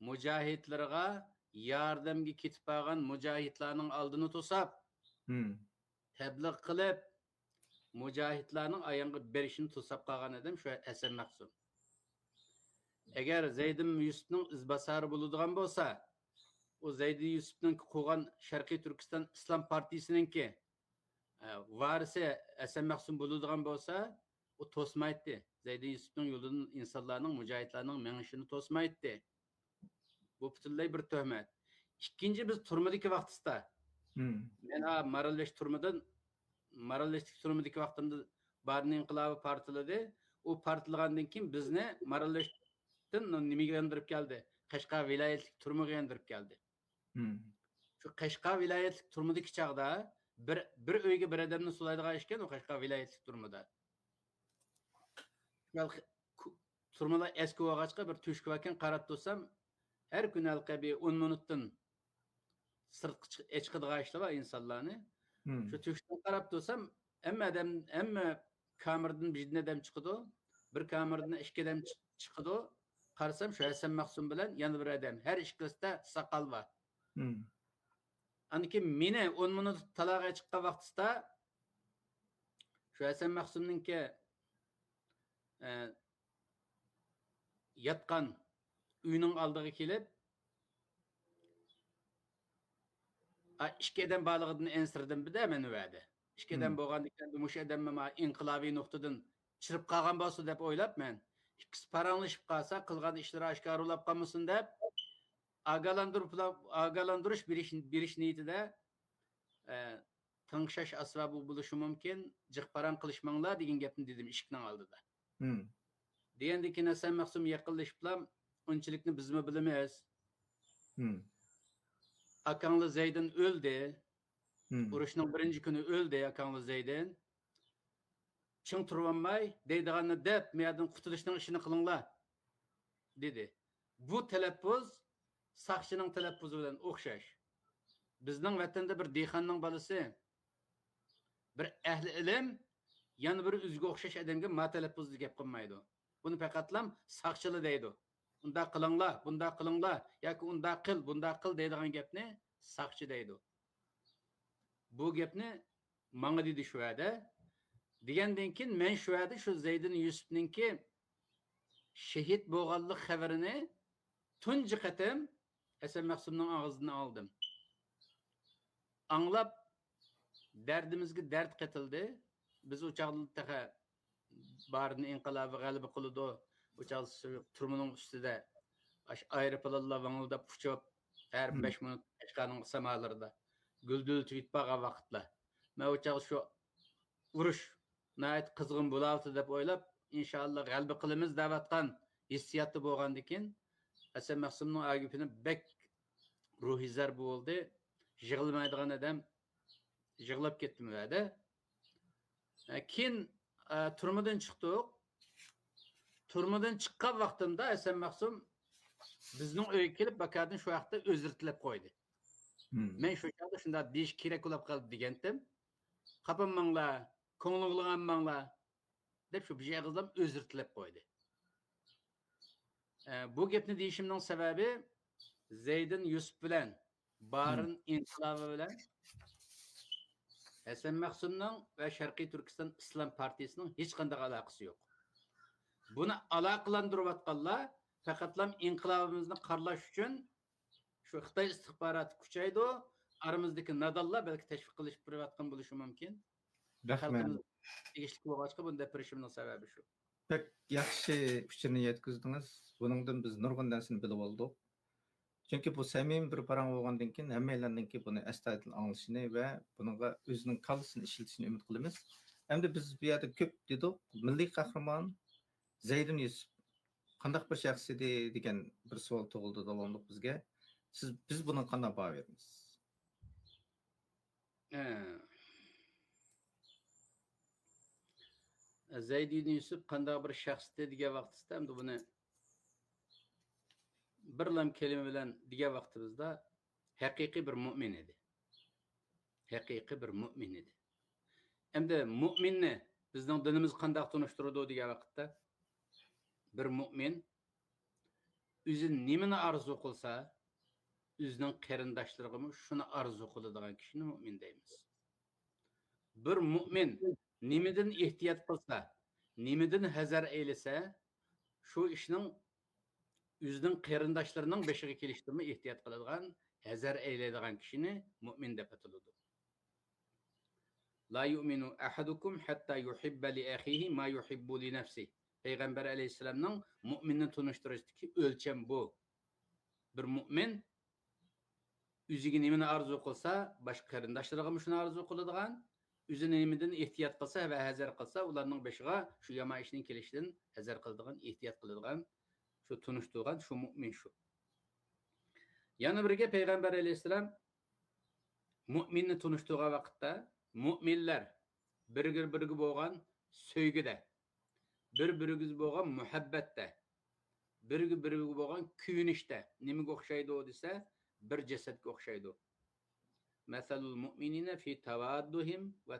mujohidlarga yordamga ketib qolgan mujohidlarning oldini to'sab, tabliq qilib, mujohidlarning ayonga berishini to'sab qolgan edim shu Hasan Maqsum. Agar Zaydin Yusufning izbosari bo'ladigan bo'lsa, o Zaydin Yusufning qo'ygan Sharqiy Turkiston Islom partiyasiningki varisi Hasan Maqsum bo'ladigan bo'lsa, u to'smaydi. Zaydin Yusufning yo'lini insonlarning, mujohidlarning mengishini to'smaydi. Bu butunlay bir tuhmat. ikkinchi biz turmadagi vaqtimizda men maralleşlik turmadagi vaqtimda barni inqilobi partiladi. U partilagandan keyin bizni marallashdan nimaga yondirib keldi? Qashqa viloyatlik turmaga yondirib keldi. Shu Qashqa viloyatlik turmadagi chaqda bir uyga bir odamni sulaydigan ekan, u Qashqa viloyatlik turmada. Turmalar eski bo'lg'achqa bir tushib ekan qarab tursam, har kun alqabi 10 minutdan sirtqa chiqadigan ishlar bor insonlarni. Shu tushdan qarab tursam, hamma kamerdan bir odam chiqadi, bir kamerdan ikki odam chiqadi. Qarasam shu Hasan Maqsum bilan yana bir odam. Har ikkilasida saqal bor. Aniki meni 10 minut talaga chiqqan vaqtida shu Hasan Maqsumninki yatqan uyning oldiga kelib ikki odam borligidan ensirdim bir-da men va'da. Ikki odam bo'lgandan keyin mush odam inqilobiy nuqtadan chirib qolgan bo'lsa deb o'ylab men ikkisi paranglashib qolsa qilgan ishlari oshkor bo'lib qolmasin deb agalandirish berish niyatida tangshash asbabi bo'lishi mumkin, jiqparan qilishmanglar degan gapni dedim eshikning oldida. Degandan keyin Hasan Maqsum yaqinlashib bilan unchilikni bizmi bilamiz. Akangli Zaydin o'ldi. Urushning birinchi kuni o'ldi akangli Zaydin. Ching turolmay deydiganni deb meyadan qutulishning ishini qilinglar dedi. Bu talaffuz saqchining talaffuzi bilan o'xshash. Bizning vatanda bir dehqonning bolasi, bir ahli ilm, yana bir o'ziga o'xshash odamga ma talaffuzli gap qilmaydi. Buni faqatlam saqchilar deydi. Unda qilinglar yoki unda qil deydigan gapni saqchi deydi. Bu gapni menga dedi shu yerda. Degandan keyin men shu yerda shu Zaydin Yusufninki shahid bo'lganlik xabarini tunji qatim Hasan Maqsumning og'zidan oldim. Anglab dardimizga dard qatildi. Biz o çağda barını inqilobi g'alaba qildi. O çağda turmaning ustida aeroplanlar vangilda puchib her 5 minut chiqqaning samalarida güldül tweet bağa vaqtlar. Men o çağda şu urush nayt qizg'in bo'lardi deb o'ylab, inshaalloh g'alaba qilamiz deb atgan hissiyatda bo'lgandan keyin Hasan Maqsumning agifini bek ruhizar bo'ldi. Yig'ilmaydigan odam yig'lab ketdim va'da. Keyin turmadan chiqdik. Turmadan chiqqan vaqtimda Hasan Maqsum bizning uyga kelib bakadin shu vaqtda uzr tilab qo'ydi. Men shu yerda shunda deyish kerak bo'lib qoldi degandim. Qapanmanglar, ko'nglingizni deb shu bijag'izdan uzr tilab qo'ydi. Bu gapni deyishimning sababi Zaydin Yusuf bilan Barin inqilobi bilan Hasan Maqsumning va Sharqiy Turkiston Islom partiyasining hech qanday aloqasi yo'q. Buni aloqalantirayotganlar faqatlam inqilobimizni qarlash uchun shu Xitoy istixboroti kuchaydi, aramizdagi nadallar balki tashviq qilish privatqan bo'lishi mumkin. Rahmat. Tegishli bo'lg'achqa bunda pirishimning sababi shu. Pek yaxshi fikrni yetkizdingiz. Buningdan biz nurg'un narsani bilib oldik. Chunki bu samimiy bir parang bo'lgandan keyin hammalarninki buni astoydil anglashini va buningga o'zining kallasini ishlatishini umid qilamiz. Hamda biz bu yerda ko'p dedik, milliy qahramon Zaydin Yusuf qanday bir shaxs edi degan bir savol tug'ildi davomli bizga. Biz buni qanday baho beramiz? Zaydin Yusuf qanday bir shaxs degan vaqtda hamda buni bir lam kelime bilan degan vaqtimizda haqiqiy bir mu'min edi. Haqiqiy bir mu'min edi. Endi mu'minni bizning dinimiz qanday tunishtirdi degan vaqtda bir mu'min o'zi nimani arzu qilsa, o'zining qarindoshlariga shuni arzu qiladigan kishini mu'min deymiz. Bir mu'min nimadan ehtiyot qilsa, nimadan hazar eylasa, shu ishning o'zining qarindoshlarining beshiga kelishtirma ehtiyot qiladigan, hazar eylaydigan kishini mu'min deb ataladi. La yu'minu ahadukum hatta yuhibba li akhihi ma yuhibbu li nafsihi. Peygamber Aleyhisselam'ның mu'minni tunishtirishdagi o'lcham bu. Bir mu'min Üzüge nimeni arzu qilsa, boshqa qarindoshlarga shuni arzu qiladigan, o'zi nimadan ehtiyot qilsa va hazar qilsa, ularning beshiga shu yomon ishning kelishidan hazar qiladigan, ehtiyot qiladigan, shu tunishtirgan, shu mu'min shu. Yana biriga payg'ambar alayhissalom mu'minni tunishtirgan vaqtda mu'minlar bir-biriga bo'lgan sevgida, bir-biriga bo'lgan muhabbatda, bir-biriga bo'lgan kuyinishda nimaga o'xshaydi desa, bir jasadga o'xshaydi. Masalul mu'minina fi tawadduhim va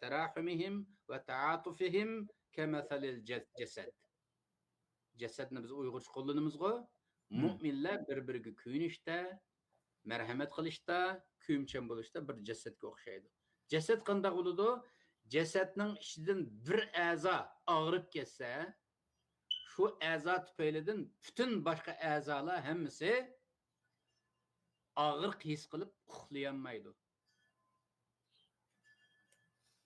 tarahumihim va ta'atufihim kamasalil jasad. Jasadni biz Uyg'urcha qo'llanamizgo, mu'minlar bir-biriga kuyinishda, marhamat qilishda, kuyimchan bo'lishda bir jasadga o'xshaydi. Jasad qanday bo'ladi? Jasadning ichidan bir a'zo og'rib ketsa, shu a'zo tufaylidan butun boshqa a'zolar hammasi og'riq his qilib uxlayolmaydi.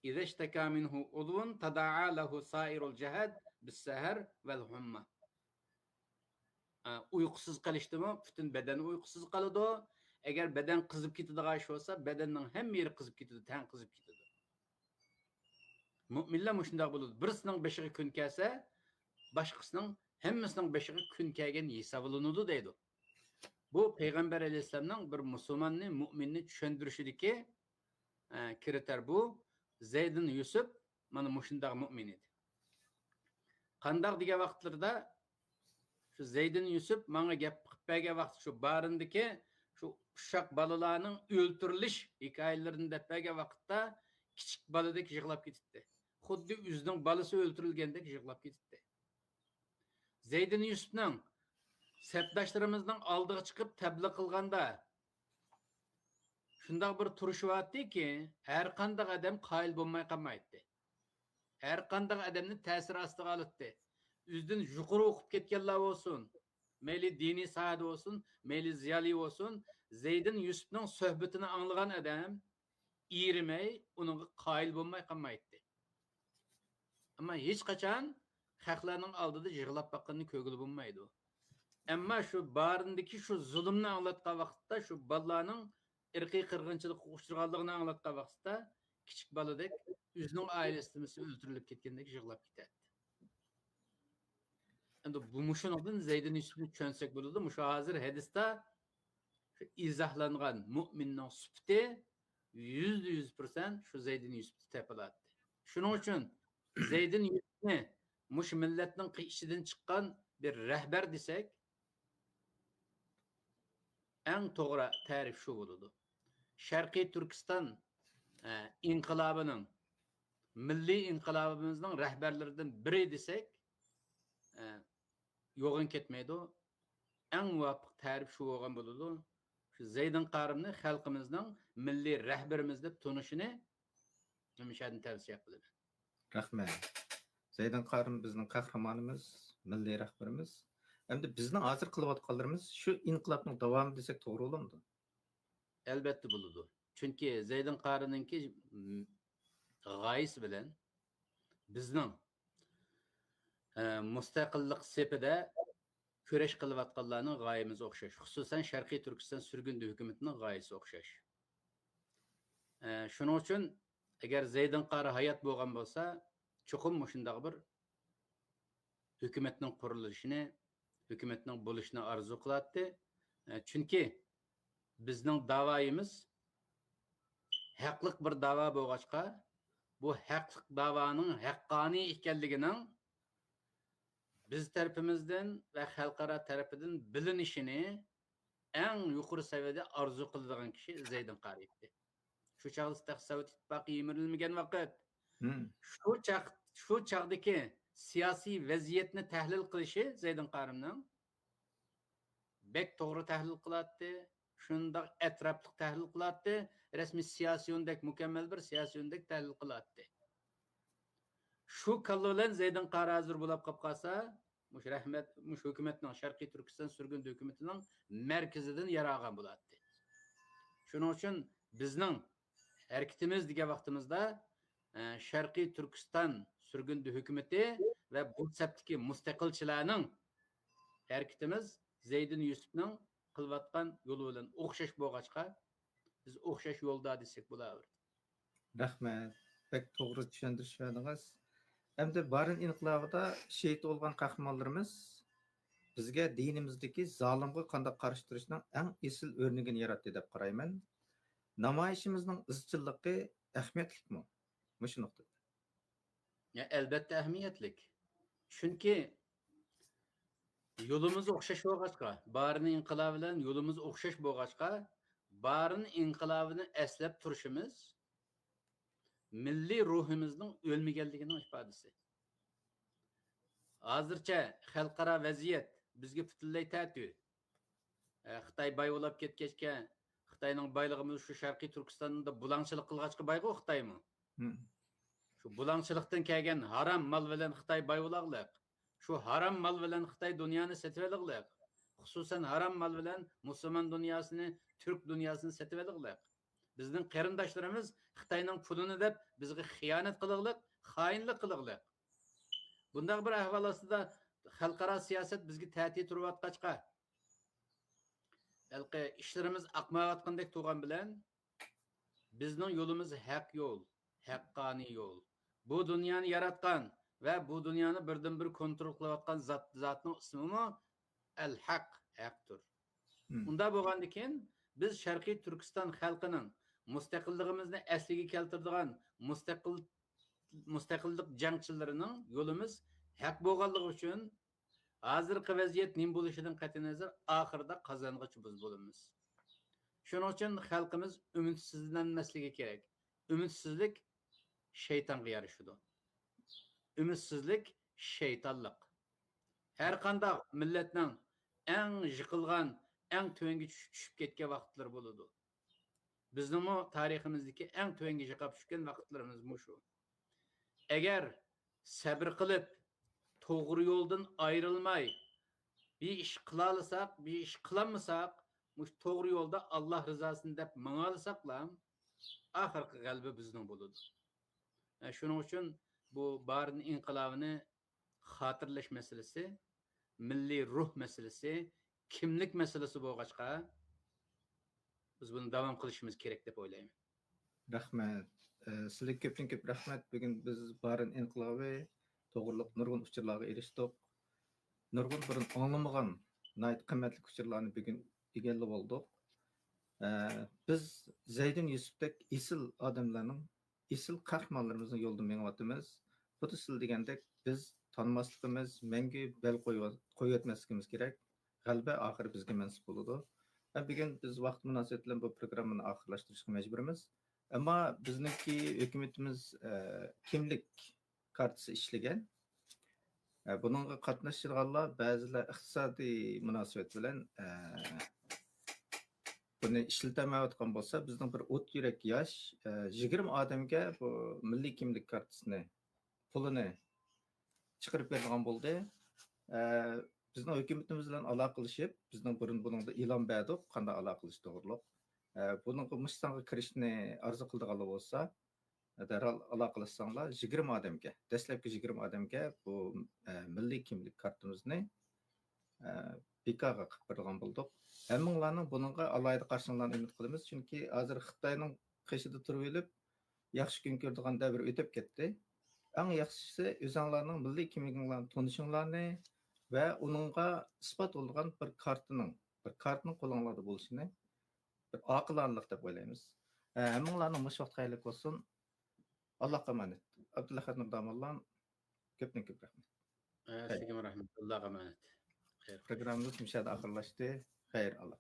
İza ishtaka minhu udvun tada'a lahu sa'irul jahad bis-sahar vel humma. Uyqusiz qolishdimi, butun badan uyqusiz qoladi. Agar badan qizib ketadigan ish bo'lsa, badanning hamma yeri qizib ketadi, tan qizib ketadi. Mu'minlar shunday bo'ladi. Birisining beshiga kun kelsa, boshqasining hammasining beshiga kun kelgan hisoblanadi deydi. Bu Peygamber Aleyhisselam'ın bir Müslümanını, müminini düşündürüşüdeki kriter bu. Zeyd'in Yusuf, mana muşundaq mümin idi. Qandaq degen vaqtlarda şu Zeyd'in Yusuf bana gap qıppaga vaqt şu barındaki şu uşaq balalarının öldürülüş hikayelerini deppaga vaqtda kichik baladek yig'lab ketibdi. Xuddi o'zining balasi o'ldirilgandek yig'lab ketibdi. Zeyd'in Yusufning sepdaşlarımızdan aldığı çıkıp tebliğ kılganda şundak bir turuşu vardı ki her kandak adam kail bulmaya kalmaydı. Her kandak adamın tesir astığı alıttı. Üzdün yukarı okup ketkenler olsun. Meyli dini saade olsun. Meyli ziyali olsun. Zeyd'in Yusuf'un sohbetini anlayan adam iğrimey, onun kail bulmaya kalmaydı. Ama hiç kaçan haklarının aldığı yığılap bakkanını kögülü bulmaydı. Ama şu barındaki şu zulümünü anlattığı vakitte, şu balalarının irqi qırgınçılık uçturganlığını anlattığı vakitte, küçük baladek özünün ailesini öldürülüp ketkenindeki yığılap giderdi. Yani bu muşun adın Zeyd'in ismini çönsek buludu. Muşu hazır hadiste izahlangan müminin süpti %100% şu Zeyd'in Yusuf'u tepelattı. Şunun için Zeyd'in Yusuf'u muş milletinin içinden çıkan bir rehber desek, en doğru tarif şu buludu. Şarkı Türkistan inkılabının, milli inkılabımızın rehberlerinden biri desek, yoğun ketmeydi. En vapık tarif şu olgan buludu. Şu Zeyd'in Qarım'ını halkımızın milli rehberimizde tunuşunu müşahidin tavsiye kılır. Rahmet. Zeyd'in Qarım bizning qahramonimiz, milliy rahbarimiz. Endi bizning hozir qilayotganlarimiz shu inqilobning davomi desak to'g'ri bo'ladimi? Elbette buludu. Çünkü Zeyd'in Qarım'ınki g'oyasi bilan bizning mustaqillik sepida kurash qilayotganlarning g'oyamiz o'xshash. Xususan Sharqiy Turkiston surgun hukumatining g'oyasi o'xshash. Shuning uchun agar Zeyd'in Qarı hayot bo'lgan bo'lsa, cho'qim shunday bir hukumatning qurilishini, hukumatning bo'lishini arzu qiladi. Chunki bizning da'voyimiz haqliq bir da'vo bo'lg'achqa, bu haqliq da'voning haqqoniy ekanligining biz tarafimizdan ve xalqaro tarafidan bilinishini en yuqori seviyede arzu qiladigan kishi Zeyd'in Qarı edi. Shu chaqda Sovet ittifoqi yemirilmagan vaqt, shu chaqdagi siyosiy vaziyatni tahlil qilishi Zeyd'in Qarım'ning bek to'g'ri tahlil qiladi, shundoq atrofli tahlil qiladi, rasmiy siyosiyondek mukammal bir siyosiyondek tahlil qiladi. Şu kallolan Zeyd'in Qarı hazır bo'lib qolsa, mush rahmat, mush hukumatning Sharqiy Turkiston surgun hukumatining markazidan yarag'an bo'ladi. Shuning uchun bizning harakatimiz degan vaqtimizda Sharqiy Turkiston surgun hukumati va bu saptiki mustaqilchilarning harakatimiz Zeyd'in Yusufning qılayotgan yolu bilan o'xshash bo'lg'achqa biz o'xshash yo'lda desak bo'laver. Rahmet. Pek doğru düşündürüşüyorsunuz. Hem de barın inqilabıda şehit olgan kahramanlarımız bizge dinimizdeki zalimge qandaq qarşı turishning eng esil örnegini yaratdı deb qarayman. Namoyishimizning izchilligi ahamiyatlikmi? Mushu nuqtada. Ya elbette ehemmiyetlik. Çünkü yolumuz o'xshash bo'lg'achqa, barın inqilabı bilan yolumuz o'xshash bo'lg'achqa, barın inqilabını eslab turishimiz milliy ruhimizning o'lmaganligining ifodasi. Hozircha xalqaro vaziyat bizga butunlay ta'ti. Xitoy boy bo'lib ketgachga, Xitoyning boyligi shu Sharqiy Turkistonda bulangchilik qilg'achqa boygo Xitoymi? Shu bulangchilikdan kelgan haram mal bilan Xitoy boy bo'lag'liq. Shu haram mal bilan Xitoy dunyoni setib olag'liq. Xususan haram mal bilan musulmon dunyosini, Türk dunyosini setib olag'liq. Bizning qarindoshlarimiz Xitoyning pulini deb bizga xiyonat qilag'liq, xoinlik qilag'liq. Bunday bir ahvol ostida xalqaro siyosat bizga ta'ti turayotgachqa, balki ishlarimiz aqmayotgandek turgan bilan bizning yo'limiz haq yo'l, haqqoniy yo'l. Bu dunyoni yaratgan va bu dunyoni birdan bir kontrol qilayotgan zotning ismi al-haq, haqdir. Unda bo'lgandan keyin biz Sharqiy Turkiston xalqining mustaqilligimizni asliga keltiradigan mustaqillik jangchilarining yo'limiz haq bo'lganligi uchun hozirgi vaziyat nim bo'lishidan qat'iy nazar oxirida qozong'ich biz bo'lamiz. Shuning uchun xalqimiz umidsizlanmasligi kerak. Umidsizlik shaytonga yarashadi. Umidsizlik shaytonlik. Har qanday millatning eng yiqilgan, eng tuvangi tushib ketgan vaqtlar bo'ladi. Bizning tariximizdagi eng tuvangi yiqab tushgan vaqtlarimiz shu. Agar sabr qilib to'g'ri yo'ldan ayrilmay bir ish qila olsak, bir ish qilmasak, mush to'g'ri yo'lda Alloh rizosini deb mang'alsaqlar, oxirgi g'alaba bizning bo'ladi. Shuning uchun bu barın inqilobini xotirlash masalasi, milliy ruh masalasi, kimlik masalasi bo'lg'achqa biz buni davom qilishimiz kerak deb o'ylayman. Rahmat. Sizlarga ko'p rahmat. Bugun biz barın inqilobi to'g'riliq nurg'un uchurlarga erishdik. Nurg'un burun anglamagan nayt qimmatli uchurlarni bugun egallab oldik. Biz Zaydun Yusufdek esil odamlarning, esil qahramonlarimizning yo'lida mengayotimiz. Bu da siz degandek biz tanmasligimiz, mengi bel qo'yatmasligimiz kerak. G'alaba oxiri bizga mansub bo'ladi. Bugun biz vaqt munosabati bilan bu programmani oxirlashtirishga majburmiz. Ammo bizningki hukumatimiz kimlik kartasi ishlagan. Bununla qatnashganlar ba'zilar iqtisodiy munosabat bilan buni ishlatilmayotgan bo'lsa, bizning bir o't yurak yosh 20 odamga bu milliy kimlik kartasini pulini chiqarib bergan bo'ldi. Bizning hukumatimiz bilan aloqalashib, bizning burun buningda e'lon berdik, qanday aloqalash to'g'riliq. Buningga Mustanga kirishni arzu qildiganlar bo'lsa, darhol aloqalashsanglar 20 odamga, dastlabki 20 odamga bu milliy kimlik kartamizni bekorga qilib bergan bo'ldik. Hammanglarning buningga alohida qarshiligini umid qilamiz, chunki hozir Xitoyning qishida turib olib, yaxshi kun ko'radigan davr o'tib ketdi. Eng yaxshisi o'zinglarning milliy kimliginglarni tanishinglarni va uningga isbot bo'lgan bir kartning qo'linglarda bo'lishini bir oqilanlik deb o'ylaymiz. Hammanglarning mush vaqt xayrli bo'lsin. Allohga emanet. Abdulla Xadir Damallan ko'p rahmat. Sizga rahmat. Allohga emanet. Programmamiz müşahede ahırlaştı. Hayır Allah.